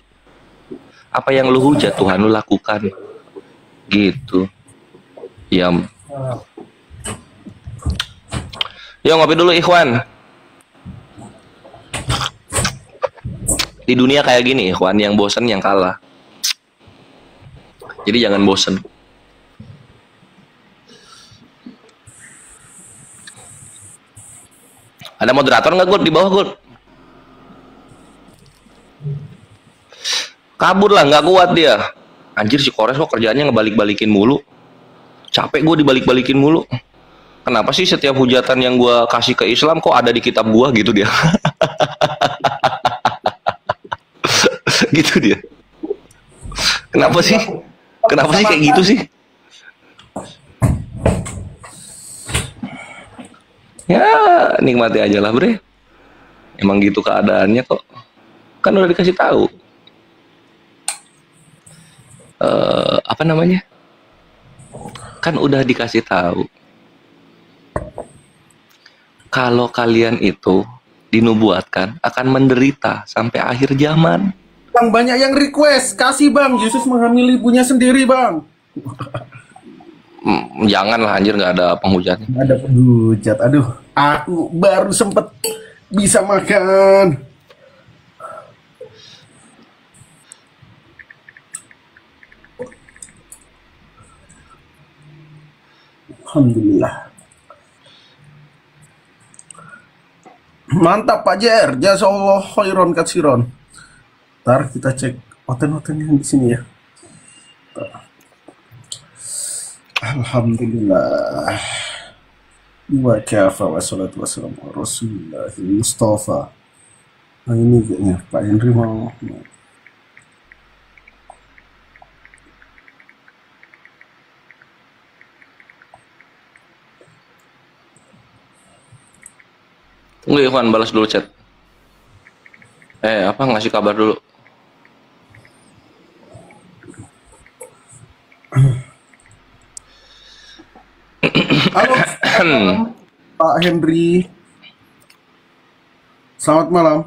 Apa yang lu hujat, Tuhan lu lakukan. Gitu. Yam. Yo, ngopi dulu, Ikhwan. Di dunia kayak gini, Ikhwan, yang bosen yang kalah. Jadi jangan bosen. Ada moderator nggak, Gud, di bawah, Gud? Kabur lah, nggak kuat dia. Anjir, si Kores kok kerjaannya ngebalik-balikin mulu. Capek gue dibalik-balikin mulu. Kenapa sih setiap hujatan yang gue kasih ke Islam kok ada di kitab gue gitu dia? Gitu dia. Kenapa sih kayak gitu sih? Ya nikmati aja lah, Bre. Emang gitu keadaannya kok. Kan udah dikasih tahu. Apa namanya? Kan udah dikasih tahu. Kalau kalian itu dinubuatkan akan menderita sampai akhir zaman. Bang, banyak yang request, kasih Bang, Yesus menghamili ibunya sendiri Bang. Janganlah anjir, nggak ada penghujatnya. Nggak ada penghujat, aduh, aku baru sempet bisa makan. Alhamdulillah. Mantap Pak Jer, jazakallah khairan katsiran. Ntar kita cek hotel-hotel yang di sini ya. Alhamdulillah. Wa kafa wa salatu wassalamu ala Rasulillah Mustafa. Nah ini kayaknya Pak Henry mau. Tunggu Ikhwan, balas dulu chat. Ngasih kabar dulu. Halo Pak Henry. Selamat malam.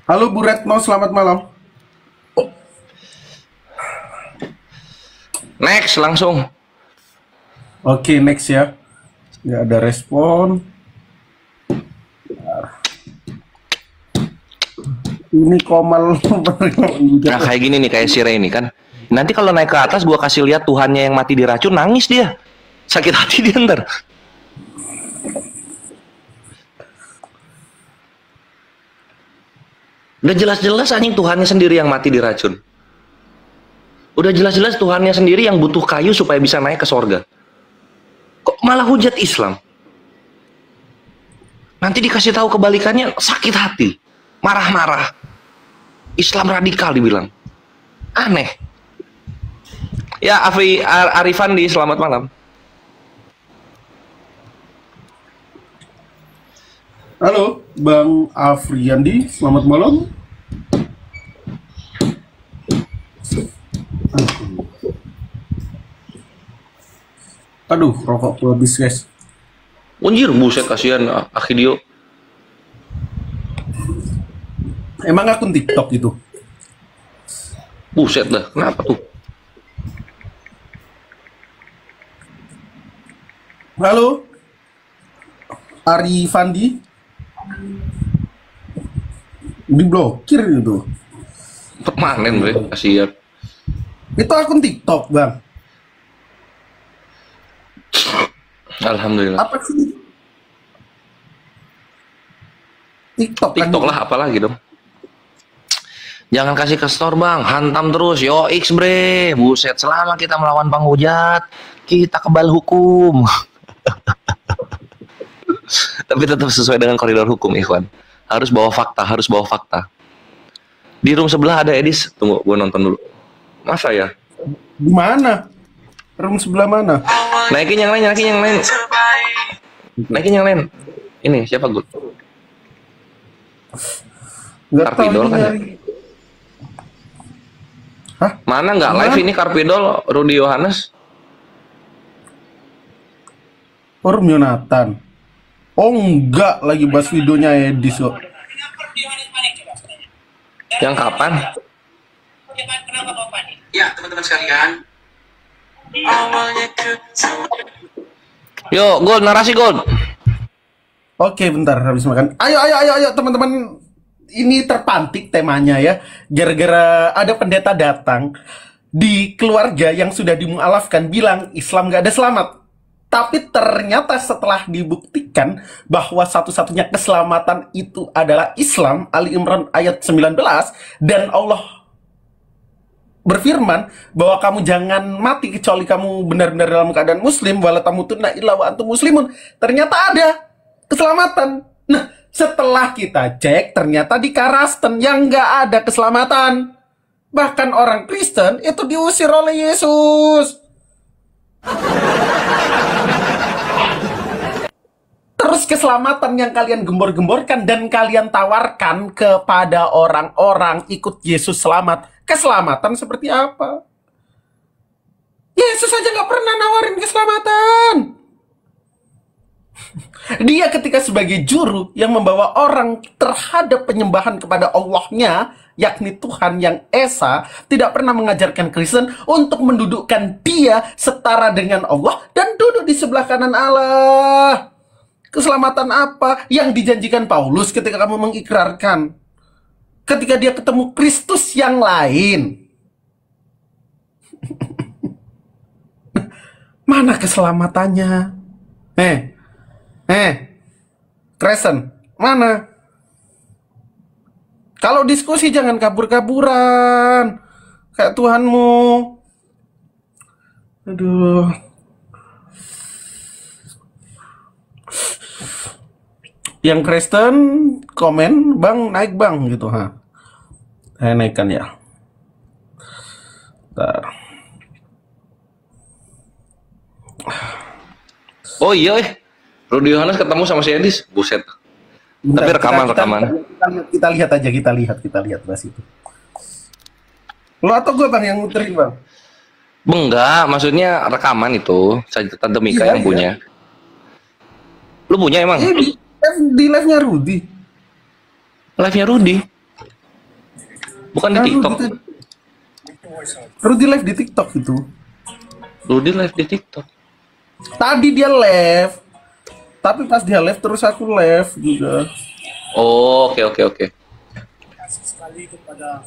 Halo Bu Retno, selamat malam. Next langsung. Oke, next ya. Nggak ada respon. Ini Komal. Nah kayak gini nih, kayak si Ray ini kan. Nanti kalau naik ke atas gua kasih lihat Tuhannya yang mati diracun, nangis dia. Sakit hati dia ntar. Udah jelas-jelas anjing Tuhannya sendiri yang mati diracun. Udah jelas-jelas Tuhannya sendiri yang butuh kayu supaya bisa naik ke sorga. Kok malah hujat Islam? Nanti dikasih tahu kebalikannya, sakit hati, marah-marah. Islam radikal dibilang. Aneh. Ya, Arifandi, selamat malam. Halo, Bang Afriandi, selamat malam. Aduh, rokok gua habis, guys. Anjir, buset, kasihan Akhidio. Emang akun TikTok itu? Buset dah, kenapa tuh? Halo, Arifandi. Diblokir itu. Permanen, bre, kasihan. Itu akun TikTok, Bang. Alhamdulillah. Apa sih? TikTok lah, apalagi dong. Jangan kasih ke store bang, hantam terus, yo X bre, buset. Selama kita melawan penghujat, kita kebal hukum. Tapi tetap sesuai dengan koridor hukum, Ikhwan. Harus bawa fakta, Di room sebelah ada Edis, tunggu, gua nonton dulu. Masa ya? Di mana? Room sebelah mana? Naikin yang lain. Naikin yang lain. Ini siapa gue? Karpidol kan ya? Hah? Mana nggak live ini Karpidol, Rudy Yohanes? Room Yonatan. Oh enggak, lagi bahas videonya Edis kok. Yang kapan? Ya teman-teman sekalian. Yo, Gold, narasi Gold. Oke, bentar habis makan. Ayo teman-teman. Ini terpantik temanya ya. Gara-gara ada pendeta datang di keluarga yang sudah dimualafkan bilang Islam gak ada selamat. Tapi ternyata setelah dibuktikan bahwa satu-satunya keselamatan itu adalah Islam, Ali Imran ayat 19, dan Allah berfirman bahwa kamu jangan mati kecuali kamu benar-benar dalam keadaan muslim, wala tamutunna illa wa antum muslimun. Ternyata ada keselamatan. Nah, setelah kita cek ternyata di Karasten yang nggak ada keselamatan. Bahkan orang Kristen itu diusir oleh Yesus. Terus keselamatan yang kalian gembor-gemborkan dan kalian tawarkan kepada orang-orang ikut Yesus selamat, keselamatan seperti apa? Yesus aja nggak pernah nawarin keselamatan. Dia ketika sebagai juru yang membawa orang terhadap penyembahan kepada Allahnya, yakni Tuhan yang Esa, tidak pernah mengajarkan Kristen untuk mendudukkan dia setara dengan Allah dan duduk di sebelah kanan Allah. Keselamatan apa yang dijanjikan Paulus ketika kamu mengikrarkan? Ketika dia ketemu Kristus yang lain. Mana keselamatannya? Kristen, mana? Kalau diskusi jangan kabur-kaburan. Kayak Tuhanmu. Aduh. Yang Kristen komen, bang naik bang gitu, ha. Saya naikkan ya. Bentar. Oh iya, Rudy Yohanes ketemu sama si Edis, buset. Bentar, tapi rekaman. Kita lihat aja, kita lihat bahas itu. Lo atau gue bang yang muterin bang? Enggak, maksudnya rekaman itu. Tante Mika yang punya. Lu punya emang? Di live-nya Rudy. Live-nya Rudy? Bukan di TikTok. Rudy live di TikTok itu. Rudy live di TikTok. Tadi dia live. Tapi pas dia live terus aku live juga. Oh, oke. Kasih sekali kepada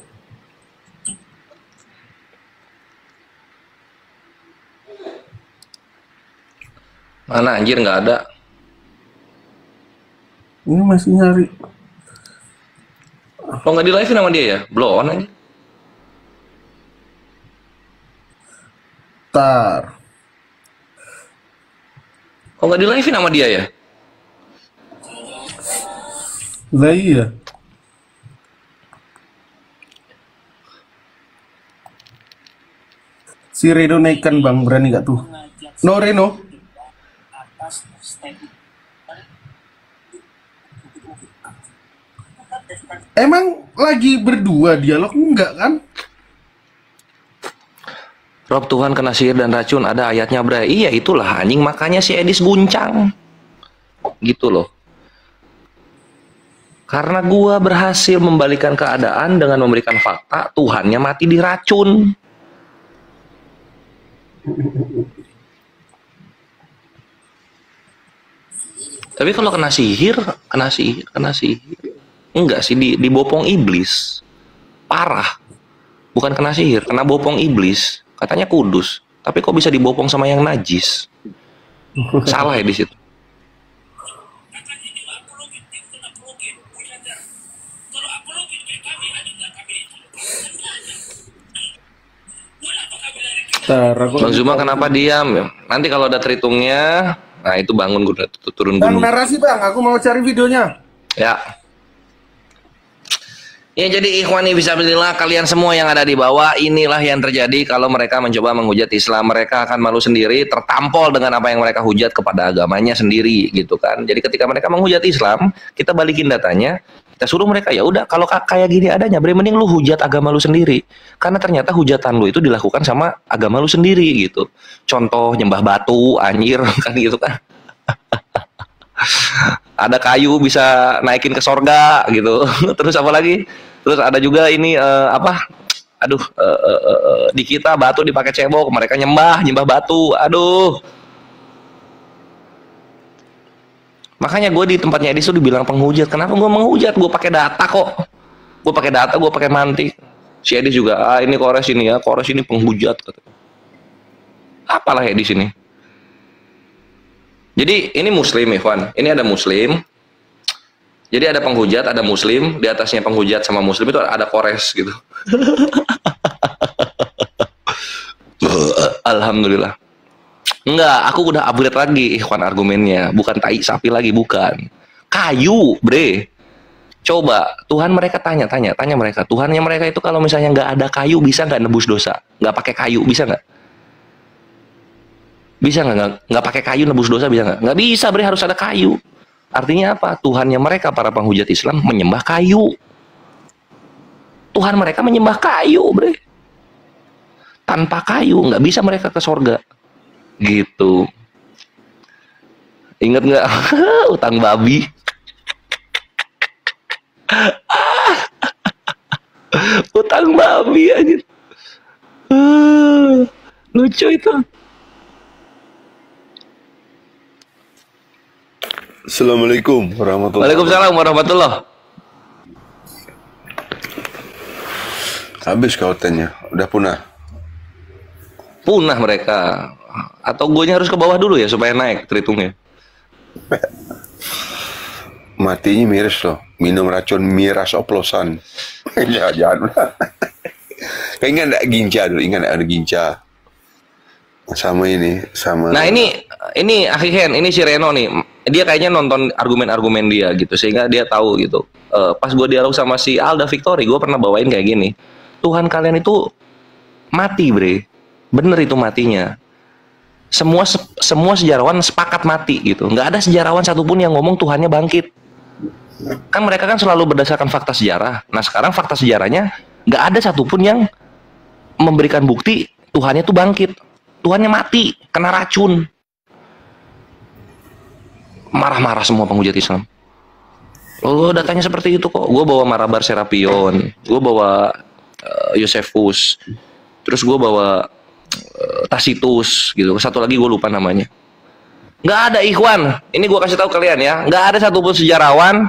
mana anjir, nggak ada. Ini masih nyari. Lo nggak di live sama dia ya? Blow on aja. Tar. Kok nggak di live sama dia ya? Lah iya. Si Reno naikkan bang, berani gak tuh? No Reno. Emang lagi berdua dialog enggak kan? Rob, Tuhan kena sihir dan racun, ada ayatnya, Bray. Iya, itulah anjing, makanya si Edis guncang. Gitu loh. Karena gua berhasil membalikan keadaan dengan memberikan fakta, Tuhannya mati diracun. Tapi kalau kena sihir. Enggak sih, dibopong iblis. Parah. Bukan kena sihir, kena bopong iblis. Katanya kudus. Tapi kok bisa dibopong sama yang najis? Salah ya di situ. Bang Zuma kenapa diam? Nanti kalau ada terhitungnya, nah itu bangun, gue turun Bang gunung. narasi bang, aku mau cari videonya. Ya. Ya, jadi ikhwani fisabilillah, kalian semua yang ada di bawah, inilah yang terjadi kalau mereka mencoba menghujat Islam. Mereka akan malu sendiri, tertampol dengan apa yang mereka hujat kepada agamanya sendiri, gitu kan. Jadi ketika mereka menghujat Islam, kita balikin datanya, kita suruh mereka, ya udah kalau kayak gini adanya, bre, mending lu hujat agama lu sendiri. Karena ternyata hujatan lu itu dilakukan sama agama lu sendiri, gitu. Contoh nyembah batu, anjir, kan gitu kan. Ada kayu bisa naikin ke sorga gitu. Terus apa lagi? Terus ada juga ini di kita batu dipakai cebok, mereka nyembah batu. Aduh. Makanya gue di tempatnya Edis tuh dibilang penghujat. Kenapa gue menghujat? Gue pakai data kok. Gue pakai mantik. Si Edis juga, ini Kores ini ya, Kores ini penghujat. Apalah Edis ini? Jadi ini muslim, Ikhwan. Ini ada muslim. Jadi ada penghujat, ada muslim. Di atasnya penghujat sama muslim itu ada Kores gitu. Alhamdulillah. Enggak, aku udah upgrade lagi, Ikhwan, argumennya. Bukan tai sapi lagi, bukan. Kayu, bre. Coba, Tuhan mereka tanya mereka. Tuhannya mereka itu kalau misalnya nggak ada kayu, bisa nggak nebus dosa? Nggak pakai kayu, bisa nggak? Bisa nggak pakai kayu nebus dosa, bisa nggak? Nggak bisa, bre, harus ada kayu. Artinya apa? Tuhannya mereka, para penghujat Islam, menyembah kayu. Tuhan mereka menyembah kayu, bre. Tanpa kayu nggak bisa mereka ke sorga. Gitu. Ingat nggak? Utang babi. Utang babi aja. Lucu itu. Assalamualaikum warahmatullahi wabarakatuh. Waalaikumsalam warahmatullahi. Habis kautannya, udah punah. Punah mereka. Atau guanya harus ke bawah dulu ya supaya naik terhitungnya. Matinya miris loh, minum racun miras oplosan. Ya jangan. Kau ingat enggak ginca dulu? Ingat ada ginca. Sama ini, sama. Nah ini akhirnya ini si Reno nih, dia kayaknya nonton argumen-argumen dia gitu, sehingga dia tahu gitu. Pas gue dialog sama si Alda Victory, gue pernah bawain kayak gini. Tuhan kalian itu mati, bre, bener itu matinya. Semua sejarawan sepakat mati gitu. Nggak ada sejarawan satupun yang ngomong Tuhannya bangkit. Kan mereka kan selalu berdasarkan fakta sejarah. Nah sekarang fakta sejarahnya nggak ada satupun yang memberikan bukti Tuhannya tuh bangkit. Tuhannya mati, kena racun. Marah-marah semua penghujat Islam. Oh, datanya seperti itu kok. Gue bawa Marabar Serapion, gue bawa Yosefus, terus gue bawa Tacitus gitu. Satu lagi gue lupa namanya. Nggak ada ikhwan. Ini gue kasih tahu kalian ya. Nggak ada satupun sejarawan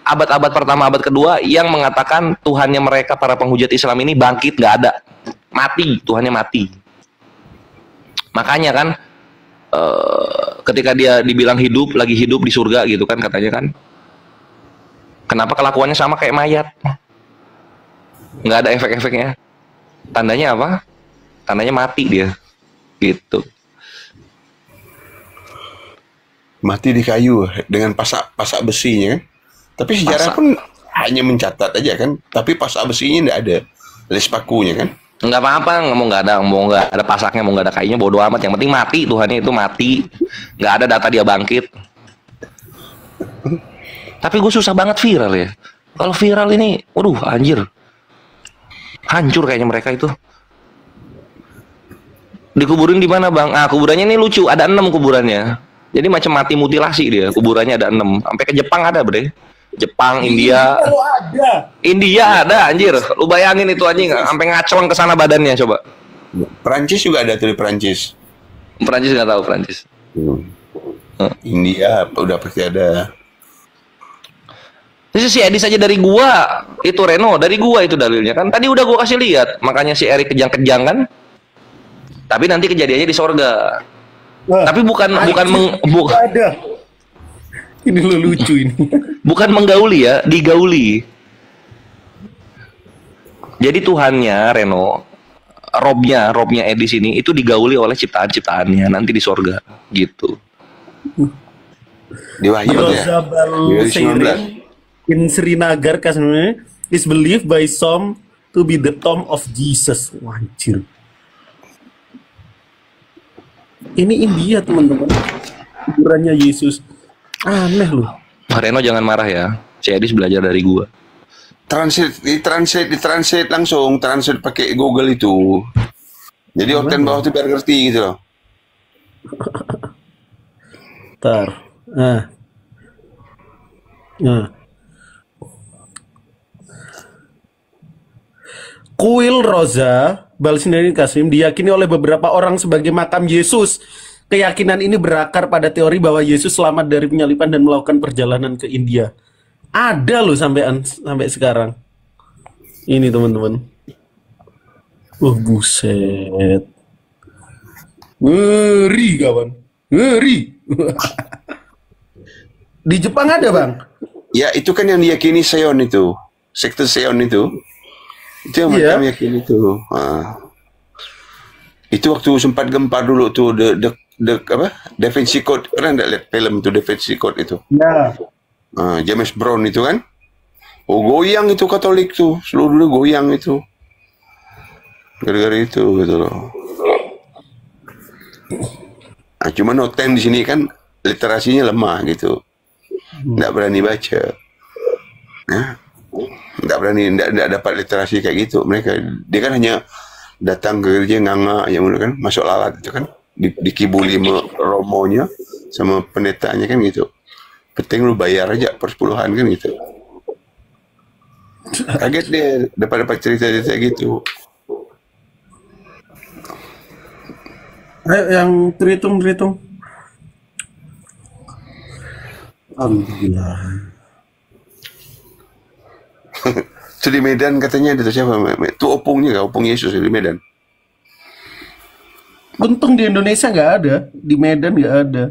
abad-abad pertama, abad kedua yang mengatakan Tuhannya mereka para penghujat Islam ini bangkit. Nggak ada. Mati. Tuhannya mati. Makanya kan ketika dia dibilang hidup, lagi hidup di surga gitu kan katanya kan. Kenapa kelakuannya sama kayak mayat? Nggak ada efek-efeknya. Tandanya apa? Tandanya mati dia. Gitu. Mati di kayu dengan pasak besinya kan. Tapi sejarah pun hanya mencatat aja kan. Tapi pasak besinya nggak ada. Les pakunya kan. Nggak apa-apa, mau nggak ada pasaknya, mau nggak ada kayunya, bodo amat. Yang penting mati, Tuhannya itu mati. Nggak ada data dia bangkit. Tapi gue susah banget viral ya. Kalau viral ini, waduh anjir. Hancur kayaknya mereka itu. Dikuburin di mana bang? Ah, kuburannya ini lucu, ada 6 kuburannya. Jadi macam mati mutilasi dia, kuburannya ada 6. Sampai ke Jepang ada bre. Jepang, India. India ada anjir. Lu bayangin itu anjing, sampai ngacong ke sana badannya coba. Perancis juga ada tuh di Perancis. Perancis nggak tahu Perancis. India udah pasti ada. Ini si Edi saja dari gua, itu Reno dari gua itu dalilnya kan. Tadi udah gua kasih lihat, makanya si Erik kejang-kejang kan. Tapi nanti kejadiannya di sorga. Wah, tapi bukan ada. Ini lo lucu ini. Bukan menggauli ya, digauli. Jadi Tuhannya Reno, Robnya Edi sini itu digauli oleh ciptaan-ciptaannya nanti di sorga gitu. Di Wahyu ya. In Srinagar, Kashmir, is believed by some to be the tomb of Jesus. Wajir. Ini India teman-teman. Kuburannya Yesus. Aneh loh. Reno jangan marah ya. Si Edis belajar dari gua. Ditranslate langsung, translate pakai Google itu. Jadi organ bawah itu biar ngerti gitu loh. Ntar. Kuil Roza, Balsinari Kasim, diyakini oleh beberapa orang sebagai makam Yesus. Keyakinan ini berakar pada teori bahwa Yesus selamat dari penyaliban dan melakukan perjalanan ke India. Ada loh sampai sekarang. Ini teman-teman. Buset. Ngeri kawan. Ngeri. Di Jepang ada bang? Ya itu kan yang diyakini Seon itu. Sekte Seon itu. Itu yang mereka meyakini itu. Itu waktu sempat gempa dulu tuh Da Vinci Code. Pernah nggak lihat film itu Da Vinci Code itu? Ya. James Brown itu kan. Oh goyang itu Katolik tuh. Seluruh goyang itu. Gara-gara itu gitu loh. Cuman noten di sini kan literasinya lemah gitu. Nggak berani baca. Nggak dapat literasi kayak gitu mereka. Dia kan hanya datang ke gereja nganga yang kan masuk lalat itu kan dikibuli romonya sama pendetanya kan gitu. Penting lu bayar aja persepuluhan kan gitu. Kaget dia dapat cerita-cerita gitu. Ayo yang terhitung. Alhamdulillah. Itu di Medan katanya ada siapa? Itu opungnya kah? Opung Yesus di Medan. Untung di Indonesia nggak ada, di Medan nggak ada.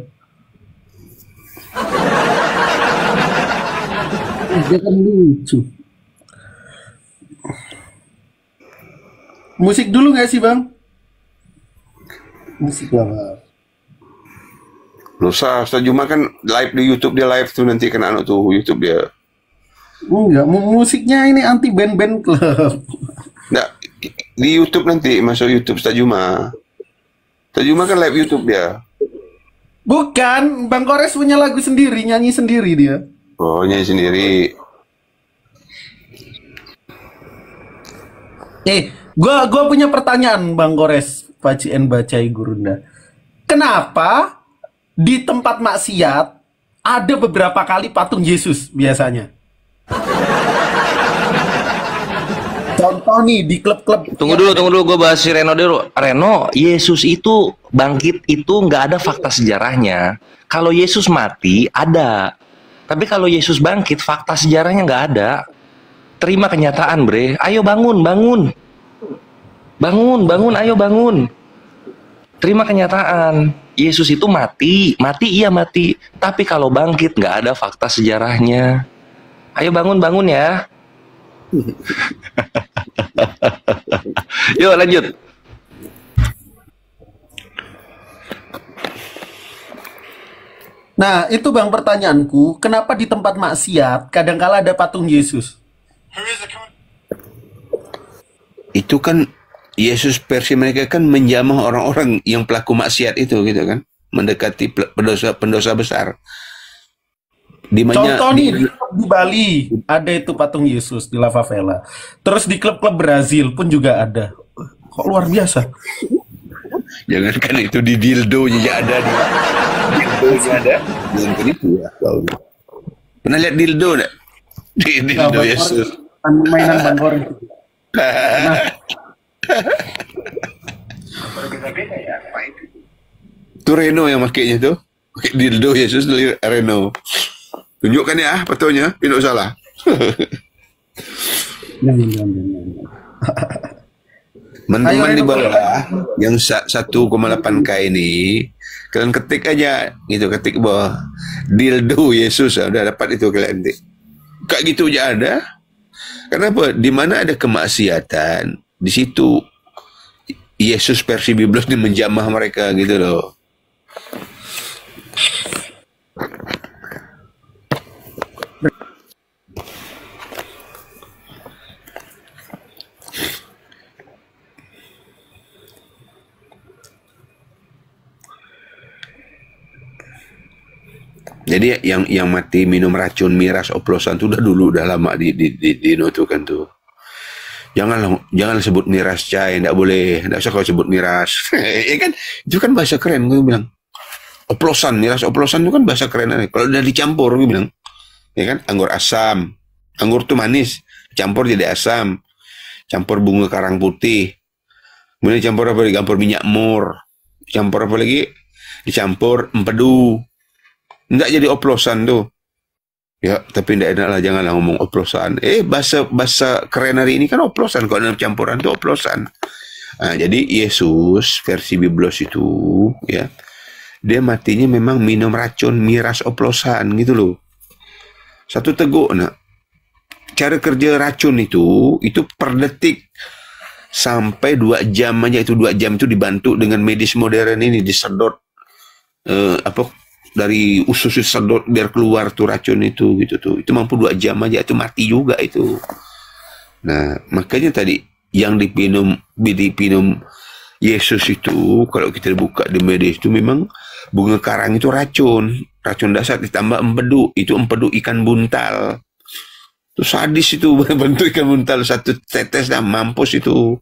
Dia kan lucu. Musik dulu nggak sih bang? Musik lah. Lusa, Ustaz Juma kan live di YouTube, dia live tuh nanti kena anak tuh YouTube dia. Enggak, musiknya ini anti band-band club. Nggak, di YouTube nanti masuk YouTube Ustaz Juma. Ustaz Juma kan live YouTube dia. Bukan, Bang Kores punya lagu sendiri, nyanyi sendiri dia. Oh, nyanyi sendiri. Gua punya pertanyaan Bang Gores, Pacien Bacai Gurunda. Kenapa di tempat maksiat ada beberapa kali patung Yesus biasanya? Contoh nih di klub-klub. Tunggu dulu, gue bahas si Reno dulu. Reno, Yesus itu bangkit itu nggak ada fakta sejarahnya. Kalau Yesus mati ada, tapi kalau Yesus bangkit fakta sejarahnya nggak ada. Terima kenyataan, bre. Ayo bangun, ayo bangun. Terima kenyataan. Yesus itu mati iya mati. Tapi kalau bangkit nggak ada fakta sejarahnya. Ayo bangun ya. Yuk lanjut. Nah, itu Bang pertanyaanku, kenapa di tempat maksiat kadangkala ada patung Yesus? Itu kan Yesus versi mereka kan menjamah orang-orang yang pelaku maksiat itu gitu kan, mendekati pendosa besar. Contoh nih di Bali ada itu patung Yesus di La Favela. Terus di klub-klub Brazil pun juga ada. Kok luar biasa? Jangankan itu di dildo nya ada di dildo nya ada. Jangan itu ya. Pernah lihat dildo enggak? Dildo Yesus. Mainan Bang Goreng. Itu Reno yang makainya tuh. Pakai dildo Yesus dari Reno. Tunjukkan ya fotonya, tidak salah. Teman-teman di bawah yang 1,8K ini, kalian ketik aja gitu, ketik bawah dildo Yesus, udah dapat itu kalian. Kayak gitu aja ada. Kenapa? Di mana ada kemaksiatan, di situ Yesus versi Biblos ini menjamah mereka gitu loh. Jadi yang mati minum racun miras oplosan itu udah lama dinotukan tuh. Jangan sebut miras cai, enggak boleh, enggak usah kau sebut miras. Ya kan, itu kan bahasa keren gue bilang. Oplosan, miras oplosan itu kan bahasa keren. Kalau udah dicampur gue bilang. Ya kan, anggur asam. Anggur tuh manis, campur jadi asam. Campur bunga karang putih. Kemudian campur apa lagi? Campur minyak mur. Campur apa lagi? Dicampur empedu. Enggak jadi oplosan tuh. Ya, tapi enggak enak lah, janganlah ngomong oplosan. Bahasa keren hari ini kan oplosan. Kalau dalam campuran tuh oplosan. Nah, jadi Yesus versi Biblos itu, ya, dia matinya memang minum racun miras oplosan gitu loh. Satu teguk, nah. Cara kerja racun itu per detik sampai 2 jam aja, itu 2 jam itu dibantu dengan medis modern ini, disedot dari usus sedot biar keluar tuh racun itu gitu tuh. Itu mampu 2 jam aja, itu mati juga itu. Nah, makanya tadi yang dipinum Yesus itu, kalau kita buka di medis itu memang bunga karang itu racun dasar ditambah empedu, itu empedu ikan buntal. Itu sadis itu, bentuk ikan buntal 1 tetes dah mampus itu.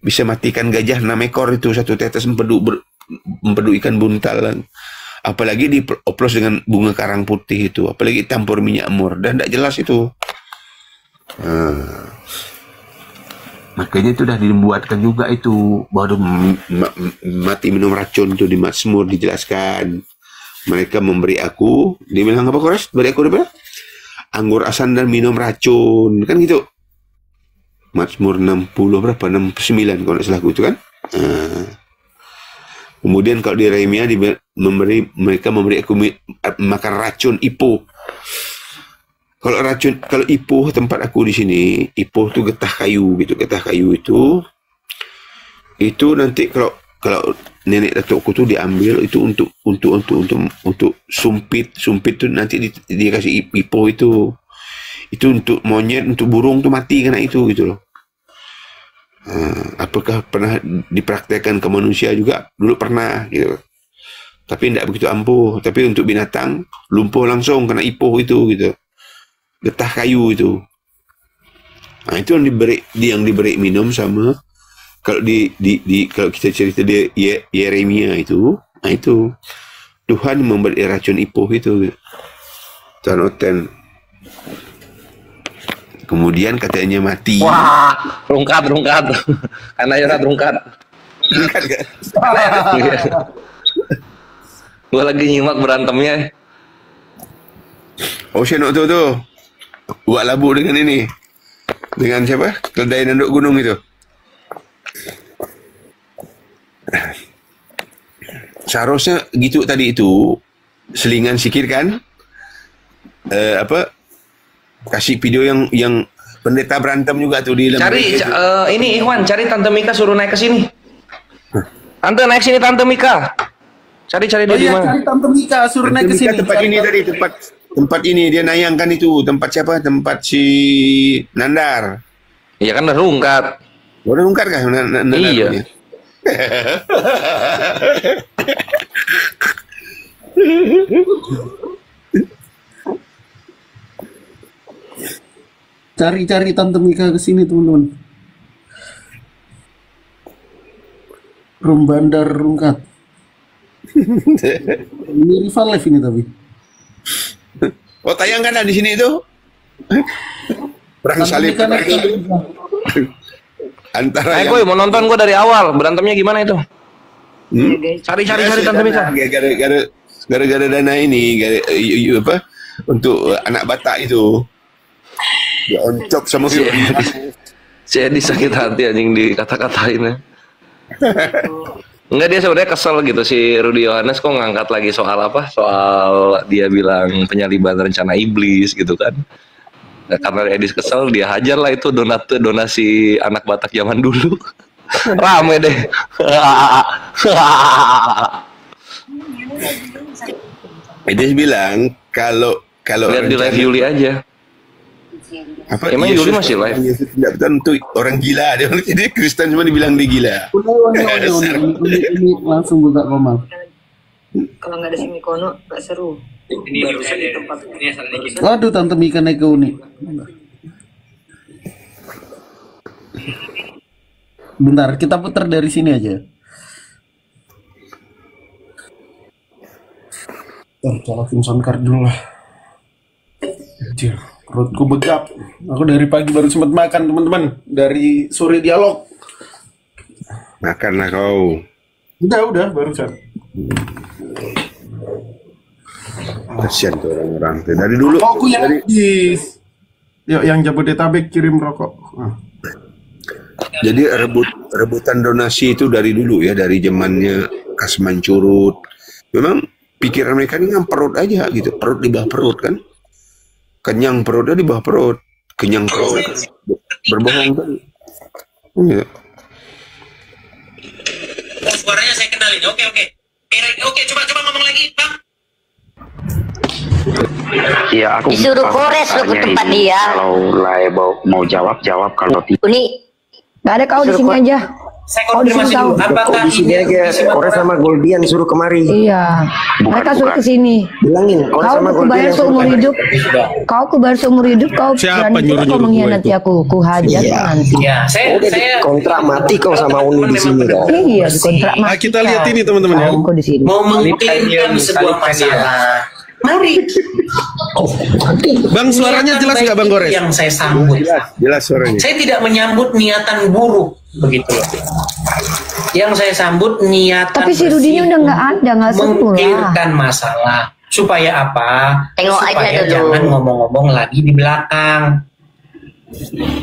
Bisa matikan gajah 6 ekor itu 1 tetes empedu ikan buntal. Apalagi dioplos dengan bunga karang putih itu, apalagi campur minyak mur, dan tidak jelas itu. Makanya itu sudah dibuatkan juga itu, baru mati minum racun itu di Mazmur dijelaskan. Mereka memberi aku, dia bilang apa Kores? Beri aku apa? Anggur asam dan minum racun, kan gitu. Mazmur 60 berapa? 69 kalau tidak salah itu kan. Kemudian kalau di Yeremia mereka memberi aku makan racun ipuh. Kalau ipuh tempat aku di sini, ipuh itu getah kayu gitu. Getah kayu itu nanti kalau nenek datukku tuh diambil itu untuk sumpit itu nanti dikasih ipuh itu untuk monyet, untuk burung tuh mati karena itu gitu loh. Apakah pernah dipraktekkan ke manusia juga? Dulu pernah gitu. Tapi tidak begitu ampuh. Tapi untuk binatang lumpuh langsung kena ipuh itu gitu. Getah kayu itu. Nah, itu yang diberi minum sama kalau kalau kita cerita dia Yeremia itu, nah itu Tuhan memberi racun ipuh itu. Tuhan Oten. Kemudian katanya mati. Wah, rungkat. Karena ya rungkat. Rungkat kan? Gua lagi nyimak berantemnya. Oh, Shenok tuh. Buat labu dengan ini. Dengan siapa? Keledai nanduk gunung itu. Seharusnya gitu tadi itu. Selingan sikit kan? Kasih video yang pendeta berantem juga tuh di cari ini Ikhwan, cari Tante Mika, suruh naik ke sini. Tante naik sini, Tante Mika. Cari dia di mana? Cari Tante Mika, suruh naik ke sini. Tempat ini tadi, tempat ini dia nayangkan itu. Tempat siapa? Tempat si Nandar. Iya kan udah rungkat. Udah rungkat kah? Nandar iya. Cari Tante Mika ke sini, teman-teman. Room Bandar Rungkat. Ini rival live ini tapi. Oh, tayang kan di sini itu? Perang salib. Antara gue mau nonton gue dari awal. Berantemnya gimana itu? Cari Tante Mika. Gara-gara dana ini, untuk anak Batak itu. Dia oncop sama Saya disakit hati anjing dikata-katain ya. Enggak, dia sebenarnya kesel gitu si Rudy Yohanes kok ngangkat lagi soal apa? Soal dia bilang penyaliban rencana iblis gitu kan. Nah, karena Edis kesel, dia hajar lah itu donasi anak Batak zaman dulu. Rame deh. Edis bilang kalau lihat di live Yuli aja. Apa, emang Yuli masih live? Tidak tentu orang gila dia. Jadi Kristen cuma dibilang dia gila. Ini langsung buka Komal. Kalau nggak ada Simikono nggak seru. Ini barusan di tempat ini asal naik. Waduh, Tante Mika naik ke Uni. Bentar, kita putar dari sini aja. Colokin sound card dulu lah. Anjir, perutku begap. Aku dari pagi baru sempat makan, teman-teman. Dari sore dialog. Makanlah kau. Udah barusan. Kasian tuh orang-orang. Dari dulu. Aku yang yuk, yang Jabodetabek kirim rokok. Jadi rebutan donasi itu dari dulu ya, dari zamannya Kasman Curut. Memang pikiran mereka ini yang perut aja gitu, perut di bawah perut kan. Kenyang perutnya di bawah perut, kenyang perut. Berbohong tadi. Iya. Oh, suaranya saya kenalin. Oke, coba ngomong lagi, Bang. Iya, aku disuruh kores lu ke tempat dia. Kalau mau jawab, kalau tidak. Uni, nggak ada, kau di sini aja. Saya konfirmasi dulu. Apakah di sini aja Kores sama Goldian suruh kemari? Iya, mereka suruh ke sini. Bilangin Kores sama Goldian. Kau kebayar seumur hidup, kau berani kau mengkhianati aku, ku hajar nanti. Iya, saya kontrak mati kau sama Uni di sini kau. Iya, kontrak mati. Kita lihat ini teman-teman ya. Mau mengklaimkan sebuah masalah. Mari. Bang, suaranya jelas nggak Bang Kores? Yang saya sambut. Jelas suaranya. Saya tidak menyambut niatan buruk, begitu loh. Yang saya sambut niatan. Tapi si Rudinya udah nggak semula. Mengkirkan masalah. Supaya apa? Tengok supaya aja dulu. Jangan ngomong-ngomong lagi di belakang.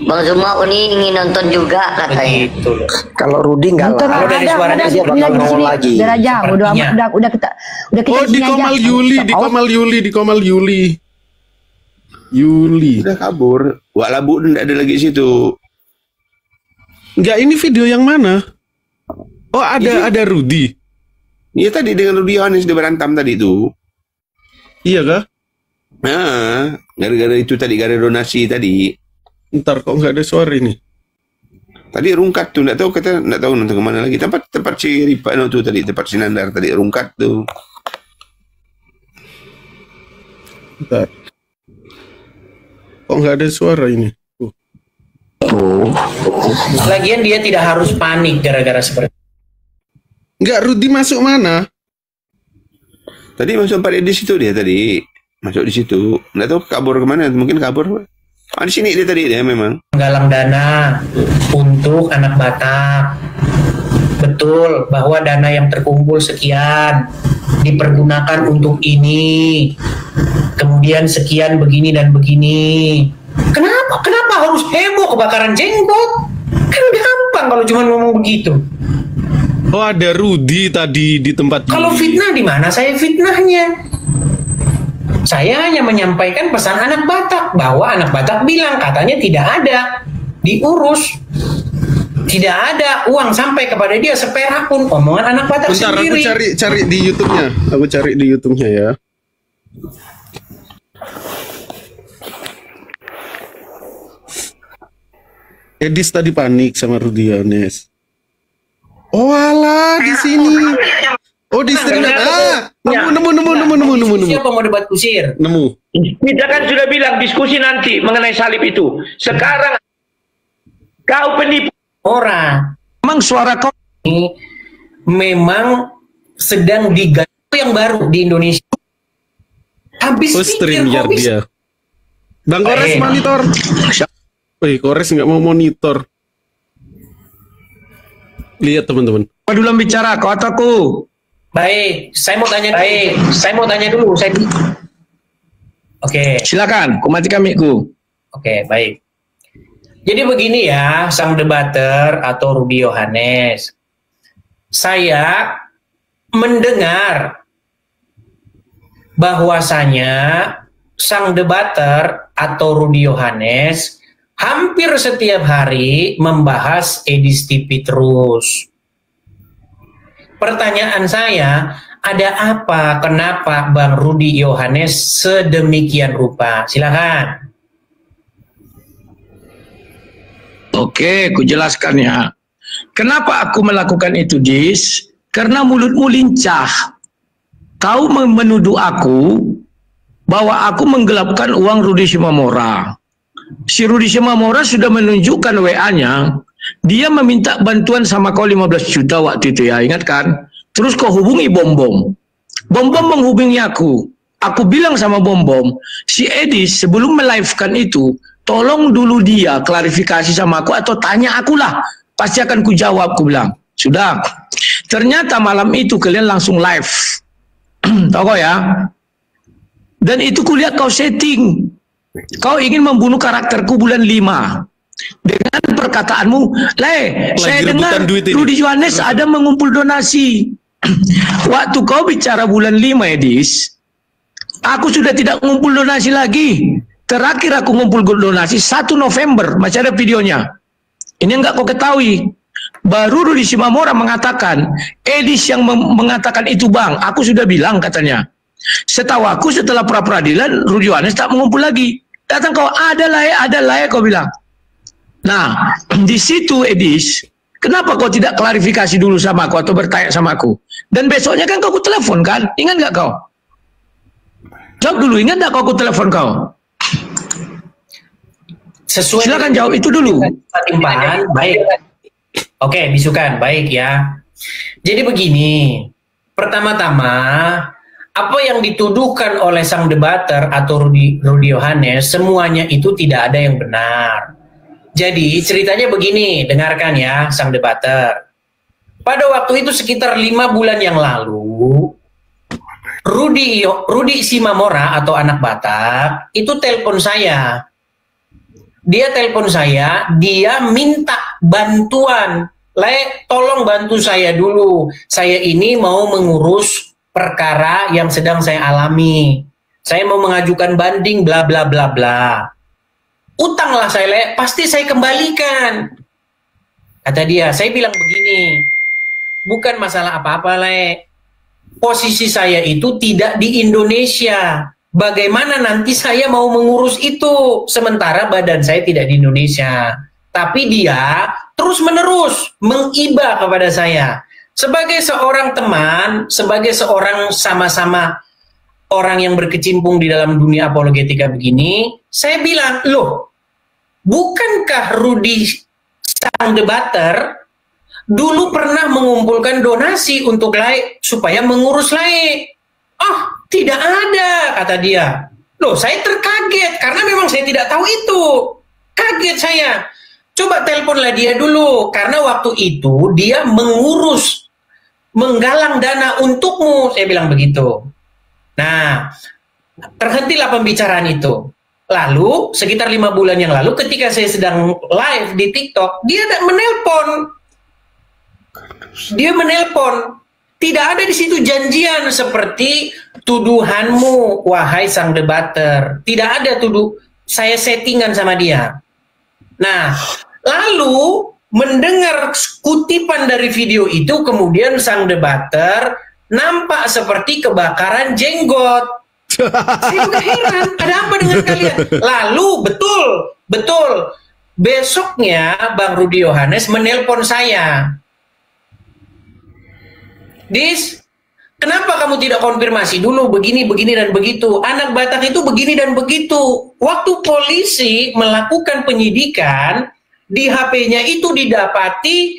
Bang Zuma Uni ingin nonton juga katanya. Begitu loh. Kalau Rudi nggak lah. Kalau dari suaranya dia bakal ngomong lagi. Udah aja, udah kita di Komal Yuli. Udah kabur. Wak Labu nggak ada lagi situ. Enggak, ini video yang mana? Oh, ada Rudi. Iya tadi dengan Rudy Yohanes dia berantem tadi itu. Iya kah? Nah, gara-gara itu tadi, gara donasi tadi. Ntar kok nggak ada suara ini. Tadi rungkat tuh, nggak tahu nonton kemana lagi. Tempat si Ripano tuh tadi, tempat si Nandar tadi rungkat tuh. Ntar. Kok nggak ada suara ini? Lagian dia tidak harus panik gara-gara seperti itu. Enggak, Rudi masuk mana? Tadi masuk 4 di situ dia tadi. Masuk di situ. Nggak tahu kabur kemana, mungkin kabur. Di sini dia tadi dia memang. Menggalang dana untuk anak Batak. Betul bahwa dana yang terkumpul sekian dipergunakan untuk ini. Kemudian sekian begini dan begini. Kenapa harus heboh kebakaran jenggot? Kan gampang kalau cuma ngomong begitu. Oh, ada Rudi tadi di tempat. Kalau fitnah di mana saya fitnahnya? Saya hanya menyampaikan pesan anak Batak bahwa anak Batak bilang katanya tidak ada diurus. Tidak ada uang sampai kepada dia seperak pun. Omongan anak Batak bentar, sendiri. Aku cari di YouTube-nya. Aku cari di YouTube-nya ya. Edis tadi panik sama Rudi Yohanes. Oh alah, di sini. Oh di sini. Nemu. Siapa mau debat kusir? Nemu. Kita kan sudah bilang diskusi nanti mengenai salib itu. Sekarang kau penipu orang. Memang suara kau ini memang sedang diganti yang baru di Indonesia. Habis stream ya dia. Bang Kores monitor. Kores nggak mau monitor. Lihat teman-teman. Kau dulu bicara, kau atau aku? Baik, saya mau tanya dulu. Oke. Silakan, ku matikan mic-ku. Oke, baik. Jadi begini ya, sang debater atau Rudi Yohanes. Saya mendengar bahwasanya sang debater atau Rudi Yohanes hampir setiap hari membahas Edis TV terus. Pertanyaan saya, ada apa, kenapa Bang Rudi Yohanes sedemikian rupa? Silakan. Oke, ku jelaskan ya. Kenapa aku melakukan itu, Dis? Karena mulutmu lincah. Kau menuduh aku bahwa aku menggelapkan uang Rudi Simamora. Si Rudi Simamora sudah menunjukkan WA-nya. Dia meminta bantuan sama kau 15 juta waktu itu ya, ingat kan? Terus kau hubungi Bom Bom. Bom Bom menghubungi aku. Aku bilang sama Bom Bom, si Edis sebelum melive-kan itu, tolong dulu dia klarifikasi sama aku atau tanya aku lah. Pasti akan ku jawab, ku bilang. Sudah. Ternyata malam itu kalian langsung live. Tahu kau ya? Dan itu kulihat kau setting. Kau ingin membunuh karakterku bulan 5. Dengan perkataanmu, saya dengar Rudi Yohanes ada mengumpul donasi. Waktu kau bicara bulan 5, Edis, aku sudah tidak ngumpul donasi lagi. Terakhir aku ngumpul donasi 1 November, masih ada videonya. Ini enggak kau ketahui. Baru Rudi Simamora mengatakan, Edis yang mengatakan itu bang, aku sudah bilang katanya. Setahu aku setelah pra-peradilan, Rudi Yohanes tak mengumpul lagi. Datang kau, ada lah ya kau bilang. Nah, di situ Edis, kenapa kau tidak klarifikasi dulu sama aku atau bertanya sama aku? Dan besoknya kan kau telepon kan? Ingat nggak kau? Jawab dulu, ingat nggak kau telepon kau? Sesuai. Silakan jawab itu dulu. Timpahan, baik. Oke, bisukan, baik ya. Jadi begini, pertama-tama apa yang dituduhkan oleh sang debater atau Rudi Yohanes, semuanya itu tidak ada yang benar. Jadi ceritanya begini, dengarkan ya sang debater. Pada waktu itu sekitar 5 bulan yang lalu, Rudi Simamora atau anak Batak itu telepon saya. Dia telepon saya, dia minta bantuan. Tolong bantu saya dulu. Saya ini mau mengurus perkara yang sedang saya alami. Saya mau mengajukan banding bla bla bla bla. Utanglah saya, pasti saya kembalikan. Kata dia, saya bilang begini, bukan masalah apa-apa, posisi saya itu tidak di Indonesia. Bagaimana nanti saya mau mengurus itu, sementara badan saya tidak di Indonesia. Tapi dia terus-menerus mengiba kepada saya. Sebagai seorang teman, sebagai seorang sama-sama orang yang berkecimpung di dalam dunia apologetika begini, saya bilang, loh, bukankah Rudi sang debater dulu pernah mengumpulkan donasi untuk Lae supaya mengurus Lae? Oh, tidak ada, kata dia. Loh, saya terkaget karena memang saya tidak tahu itu. Kaget saya. Coba teleponlah dia dulu, karena waktu itu dia menggalang dana untukmu, saya bilang begitu. Nah, terhentilah pembicaraan itu. Lalu, sekitar 5 bulan yang lalu, ketika saya sedang live di TikTok, dia menelpon. Tidak ada di situ janjian seperti tuduhanmu, wahai sang debater. Tidak ada saya settingan sama dia. Nah, lalu mendengar kutipan dari video itu, kemudian sang debater nampak seperti kebakaran jenggot. Saya juga heran, ada apa dengan kalian? Lalu betul, besoknya Bang Rudi Yohanes menelpon saya. Dis, kenapa kamu tidak konfirmasi dulu begini dan begitu? Anak Batak itu begini dan begitu. Waktu polisi melakukan penyidikan, di HP-nya itu didapati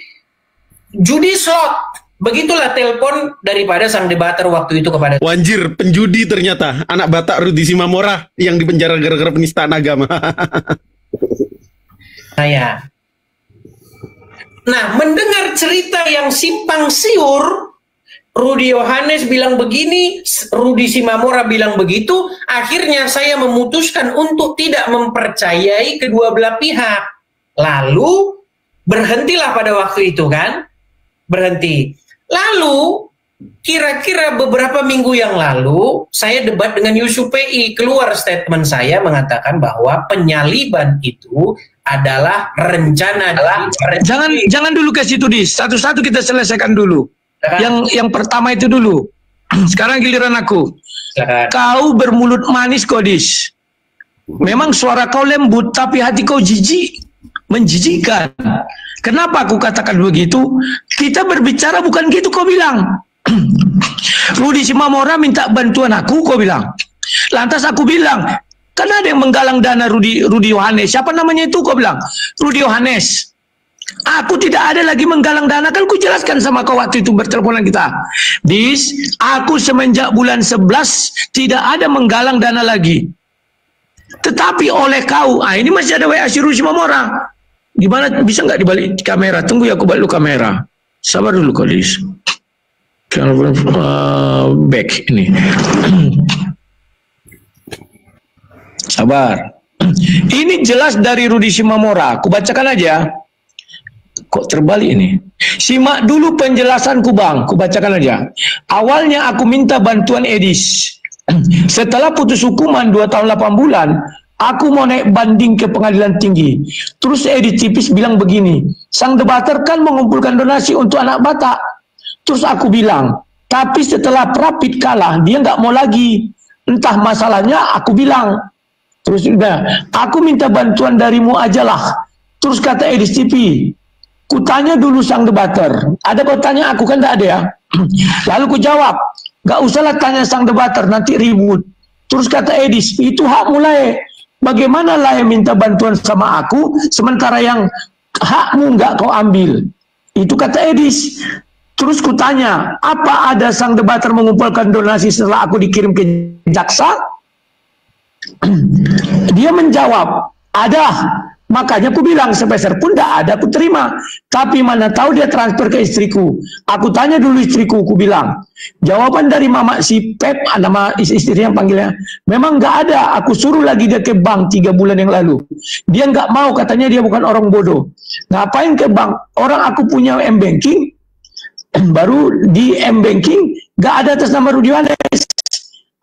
judi slot. Begitulah telepon daripada sang debater waktu itu kepada... Wanjir, penjudi ternyata. Anak Batak Rudi Simamora yang dipenjara gara-gara penistaan agama. Saya. Nah, mendengar cerita yang simpang siur, Rudi Yohanes bilang begini, Rudi Simamora bilang begitu, akhirnya saya memutuskan untuk tidak mempercayai kedua belah pihak. Lalu, berhentilah pada waktu itu kan? Berhenti. Lalu, kira-kira beberapa minggu yang lalu, saya debat dengan Yusuf PI, keluar statement saya mengatakan bahwa penyaliban itu adalah rencana. Jangan dulu ke situ, Dis. Satu-satu kita selesaikan dulu. Yang pertama itu dulu. Sekarang giliran aku. Kau bermulut manis, Kodis. Memang suara kau lembut, tapi hati kau jijik. Menjijikkan. Kenapa aku katakan begitu? Kita berbicara bukan gitu, kau bilang. Rudi Simamora minta bantuan aku, kau bilang. Lantas aku bilang, kan ada yang menggalang dana Rudi Yohanes. Siapa namanya itu, kau bilang? Rudi Yohanes. Aku tidak ada lagi menggalang dana, kan ku jelaskan sama kau waktu itu berteleponan kita. Dis, aku semenjak bulan 11 tidak ada menggalang dana lagi. Tetapi oleh kau, ini masih ada WA si Rudi Simamora. Gimana, bisa nggak dibalik kamera? Tunggu ya, aku balik kamera. Sabar dulu, Kodis. Back ini. Sabar. Ini jelas dari Rudi Simamora. Aku bacakan aja. Kok terbalik ini? Simak dulu penjelasanku, Bang. Aku bacakan aja. Awalnya aku minta bantuan Edis. Setelah putus hukuman 2 tahun 8 bulan, aku mau naik banding ke pengadilan tinggi. Terus Edis tipis bilang begini, sang debater kan mengumpulkan donasi untuk anak Batak. Terus aku bilang, tapi setelah Prapit kalah, dia nggak mau lagi. Entah masalahnya, aku bilang. Terus udah, aku minta bantuan darimu ajalah. Terus kata Edis TV, ku tanya dulu sang debater. Ada kau tanya aku, kan nggak ada ya. Lalu ku jawab, nggak usahlah tanya sang debater, nanti ribut. Terus kata Edis, itu hak mulai. Bagaimana lah yang minta bantuan sama aku, sementara yang hakmu nggak kau ambil? Itu kata Edis. Terus kutanya, apa ada sang debater mengumpulkan donasi setelah aku dikirim ke jaksa? Dia menjawab, ada. Makanya aku bilang sepeser pun tidak ada, aku terima. Tapi mana tahu dia transfer ke istriku. Aku tanya dulu istriku, aku bilang. Jawaban dari mama si Pep, nama istri yang panggilnya, memang nggak ada. Aku suruh lagi dia ke bank 3 bulan yang lalu. Dia nggak mau, katanya dia bukan orang bodoh. Ngapain ke bank? Orang aku punya M-Banking, baru di M-Banking nggak ada atas nama Rudi Yohanes.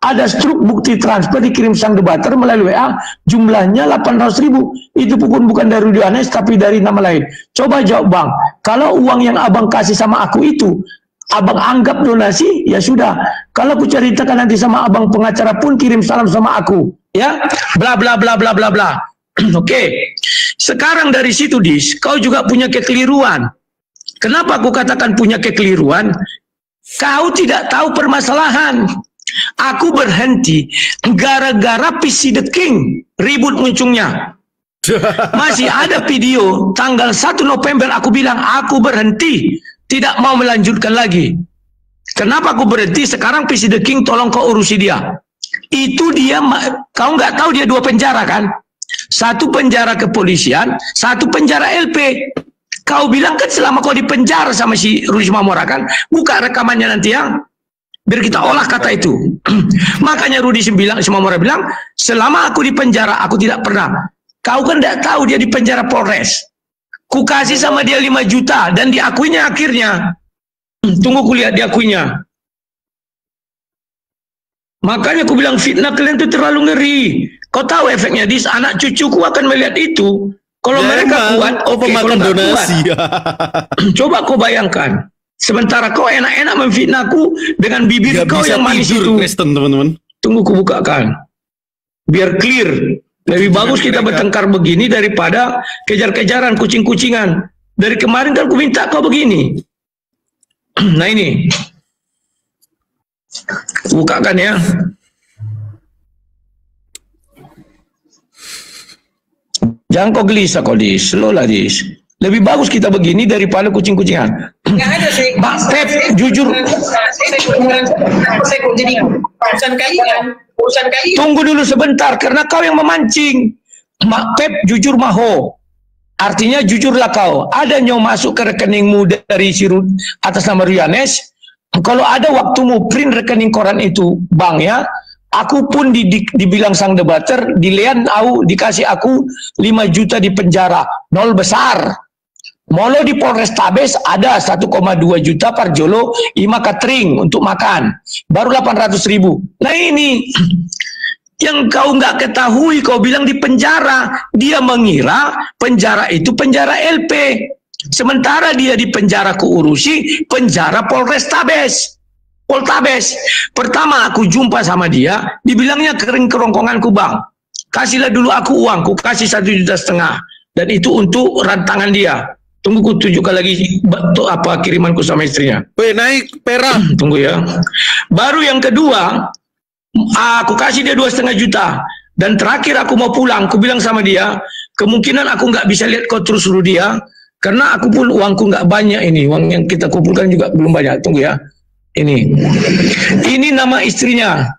Ada struk bukti transfer dikirim sang debater melalui WA, jumlahnya 800.000. Itu pun bukan dari Rudi Yohanes, tapi dari nama lain. Coba jawab, Bang. Kalau uang yang abang kasih sama aku itu, abang anggap donasi, ya sudah. Kalau aku ceritakan nanti sama abang pengacara pun kirim salam sama aku. Ya, bla bla bla bla bla bla. Oke. Sekarang dari situ, Dis, kau juga punya kekeliruan. Kenapa aku katakan punya kekeliruan? Kau tidak tahu permasalahan. Aku berhenti gara-gara PC The King ribut muncungnya. Masih ada video tanggal 1 November aku bilang aku berhenti, tidak mau melanjutkan lagi. Kenapa aku berhenti? Sekarang PC The King tolong kau urusi dia. Itu dia, kau nggak tahu dia 2 penjara kan? 1 penjara kepolisian, 1 penjara LP. Kau bilang kan selama kau di penjara sama si Rudi Simamora kan, buka rekamannya nanti ya, biar kita olah kata itu. Makanya Rudi Simamora bilang, selama aku di penjara aku tidak pernah. Kau kan tidak tahu dia di penjara Polres. Ku kasih sama dia 5 juta dan diakuinya akhirnya. Tunggu kulihat diakuinya. Makanya aku bilang fitnah kalian itu terlalu ngeri. Kau tahu efeknya, di anak cucuku akan melihat itu. Kalau ya mereka kuat, oke. Kalau donasi. Coba kau bayangkan. Sementara kau enak-enak memfitnahku dengan bibir kau yang manis itu. Kristen, teman-teman. Tunggu ku bukakan. Biar clear. Lebih bagus kita bertengkar begini daripada kejar-kejaran kucing-kucingan. Dari kemarin kan ku minta kau begini. Nah ini. Bukakan ya. Jangan kau gelisah kau Dis, slow lah Dis. Lebih bagus kita begini daripada kucing-kucingan. Mbak Pep, jujur. Tunggu dulu sebentar, karena kau yang memancing. Mbak Pep, jujur maho. Artinya jujurlah kau. Ada nyong masuk ke rekeningmu dari Sirut atas nama Rianes. Kalau ada waktumu print rekening koran itu, bang ya. Aku pun dibilang sang debater, dikasih aku 5 juta di penjara, 0 besar. Molo di Polrestabes ada 1,2 juta per jolo, 5 catering untuk makan, baru 800.000. Nah ini yang kau nggak ketahui, kau bilang di penjara, dia mengira penjara itu penjara LP, sementara dia di penjara kuurusi penjara Polrestabes. Poltabes. Pertama aku jumpa sama dia, dibilangnya kering kerongkonganku bang. Kasihlah dulu aku uang, ku kasih 1,5 juta. Dan itu untuk rantangan dia. Tunggu ku tunjukkan lagi apa kirimanku sama istrinya. Weh naik perak. Tunggu ya. Baru yang kedua, aku kasih dia 2,5 juta. Dan terakhir aku mau pulang, ku bilang sama dia, kemungkinan aku nggak bisa lihat kau terus dulu dia, karena aku pun uangku nggak banyak ini, uang yang kita kumpulkan juga belum banyak. Tunggu ya. Ini nama istrinya.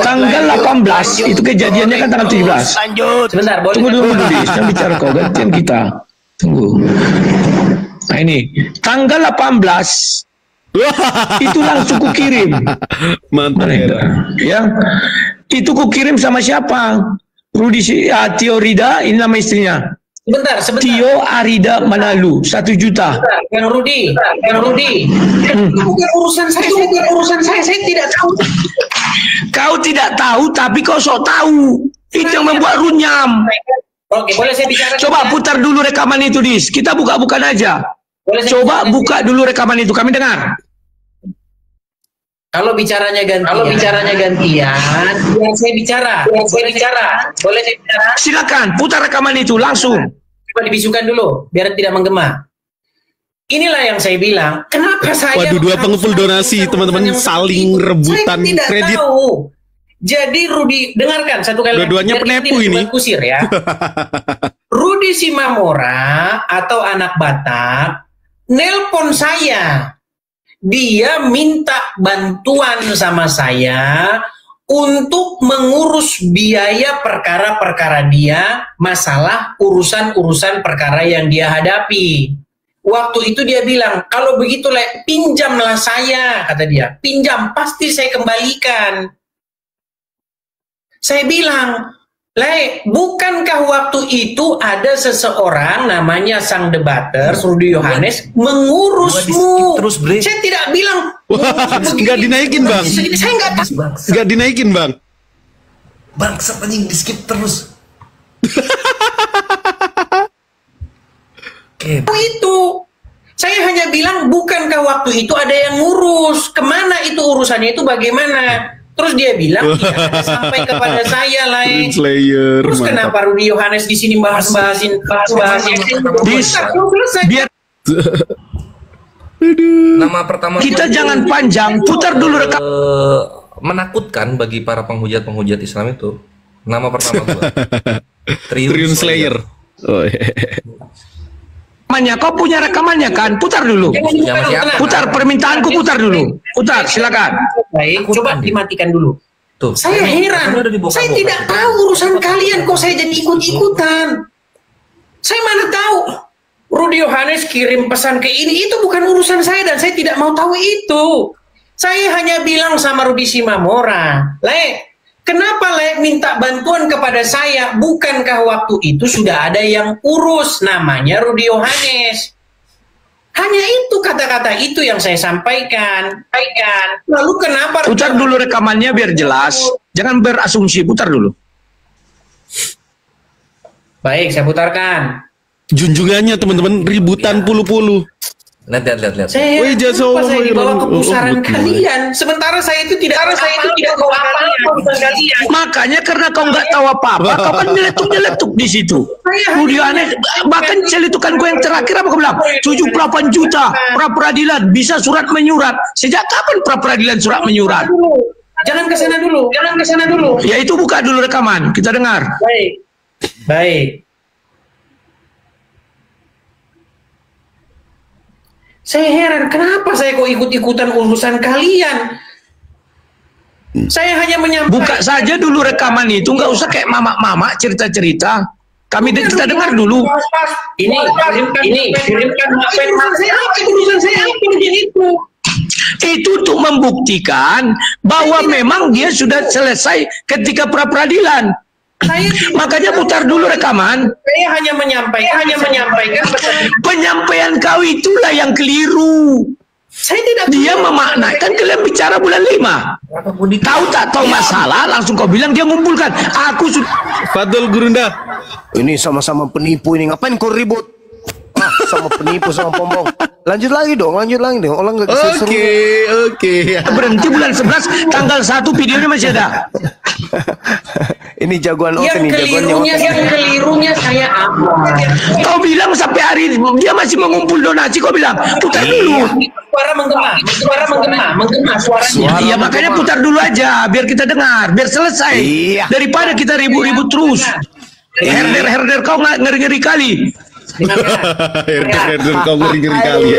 Tanggal 18 itu kejadiannya kan tanggal 17. Sebentar, tunggu dulu jangan bicara kau, gantian kita. Tunggu. Nah ini tanggal 18 itu langsung ku kirim. Mantap ya. Itu ku kirim sama siapa? Tio Rida, ini nama istrinya. Sebentar. Tio Arida Manalu, 1 juta. Yang Rudi. Bukan urusan saya, saya tidak tahu. Kau tidak tahu, tapi kau sok tahu. Itu yang membuat runyam. Oke, boleh saya bicara? Coba putar dulu rekaman itu, Dis. Kita buka-bukan aja. Coba buka dulu rekaman itu, kami dengar. Kalau bicaranya gantian, biar saya bicara. Boleh saya bicara? Silakan, putar rekaman itu langsung. Coba dibisukan dulu, biar tidak menggema. Inilah yang saya bilang, kenapa saya... Waduh, 2 pengumpul donasi, teman-teman saling rebutan kredit. Tahu. Jadi Rudi, dengarkan satu kali. Dua-duanya penipu ini. Kusir ya. Rudi Simamora atau anak Batak nelpon saya. Dia minta bantuan sama saya untuk mengurus biaya perkara-perkara dia, masalah urusan-urusan perkara yang dia hadapi. Waktu itu dia bilang, kalau begitu pinjamlah saya, kata dia. Pinjam, pasti saya kembalikan. Saya bilang, bukankah waktu itu ada seseorang namanya sang debater Rudi Yohanes mengurusmu? Saya tidak bilang. Nggak dinaikin bang. Saya nggak dinaikin bang. Bangsat anjing di skip terus. Itu saya hanya bilang, bukankah waktu itu ada yang ngurus? Kemana itu urusannya itu bagaimana? Terus dia bilang, iya, sampai kepada saya Terus mantap. Kenapa Rudi Yohanes di sini bahasin biar nama pertama kita jangan panjang, putar dulu rekam. Menakutkan bagi para penghujat Islam itu Nama pertama gua. Triun Slayer. Oh, Rekamannya, kau punya rekamannya kan? Putar dulu. Putar permintaanku, putar dulu. Putar, silakan. Baik, coba dimatikan dulu. Tuh. Saya heran. Saya tidak tahu urusan kalian kok saya jadi ikut-ikutan. Saya mana tahu. Rudi Yohanes kirim pesan ke ini, itu bukan urusan saya dan saya tidak mau tahu itu. Saya hanya bilang sama Rudi Simamora, Le, kenapa Le minta bantuan kepada saya? Bukankah waktu itu sudah ada yang urus namanya Rudi Yohanes? Hanya itu kata-kata itu yang saya sampaikan. Lalu kenapa? Putar dulu rekamannya biar jelas. Jangan berasumsi, putar dulu. Baik, saya putarkan. Junjungannya teman-teman ributan puluh-puluh. Lihat. Saya dibawa ke pusaran kalian. Sementara saya itu tidak tahu apa-apa kalian. Makanya karena kau nggak tahu apa-apa, kau kan nyeletuk di situ. Rudi Yohanes, bahkan celetukan kau yang terakhir apa kau bilang? 78 juta pra peradilan bisa surat menyurat. Sejak kapan pra peradilan surat menyurat? Jangan ke sana dulu. Ya itu buka dulu rekaman, kita dengar. Baik. Saya heran, kenapa saya kok ikut-ikutan urusan kalian? Saya hanya menyampaikan. Buka saja dulu rekaman itu, nggak usah kayak mama-mama cerita-cerita. Kita dengar dulu. Ini kirimkan urusan saya apa itu? Itu untuk membuktikan bahwa memang dia sudah selesai ketika pra peradilan. Makanya putar dulu rekaman. Saya hanya menyampaikan penyampaian kau itulah yang keliru. Saya tidak. Dia memaknakan kalian bicara bulan 5. Tahu tak tahu masalah langsung kau bilang dia ngumpulkan. Aku sudah. Fadul Gurunda. Ini sama-sama penipu ini, ngapain kau ribut? Sama penipu sama pembohong. Lanjut lagi dong. Orang nggak bisa Oke. Berhenti bulan 11 tanggal 1 videonya masih ada. Ini jagoan yang kelirunya saya apa? Kau bilang sampai hari ini dia masih mengumpul donasi. Kau bilang putar dulu. Suara menggema suaranya. Iya makanya putar dulu aja biar kita dengar, biar selesai. Daripada kita ribut-ribut terus. Herder kau ngeri-ngeri kali. Herder kau ngeri-ngeri kali.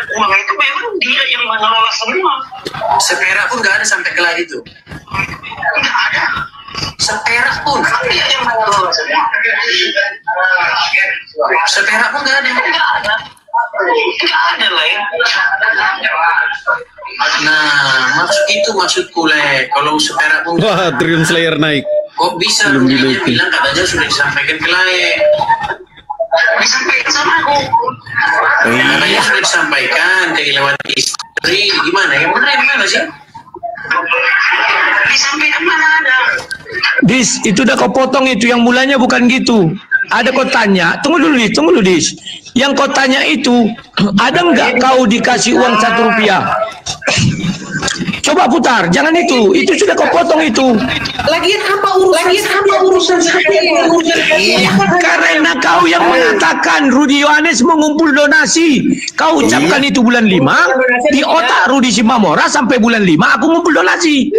Uang itu memang dia yang mengelola semua. Seperak pun nggak ada sampai kelar itu. Nggak ada. Seperak pun dia yang mengelola semua. Seperak pun nggak ada. Nggak ada lah ya. Nah, maksudku Le. Kalau seperak pun. Wah, Triun Slayer naik. Kok bisa dia bilang katanya sudah disampaikan ke Lae. Disampaikan sama aku. Katanya sudah disampaikan ke lewat istri. Gimana? Yang benar gimana sih? Disampaikan mana ada? Dis, itu udah kau potong itu. Yang mulanya bukan gitu. Ada kau tanya. Tunggu dulu Dis. Yang kau tanya itu, ada nggak kau dikasih uang 1 rupiah? Coba putar, jangan itu sudah kau potong itu. Lagian apa urusan saya? Karena kau yang mengatakan Rudi Yohanes mengumpul donasi. Kau ucapkan itu bulan 5, di otak Rudi Simamora sampai bulan 5 aku ngumpul donasi.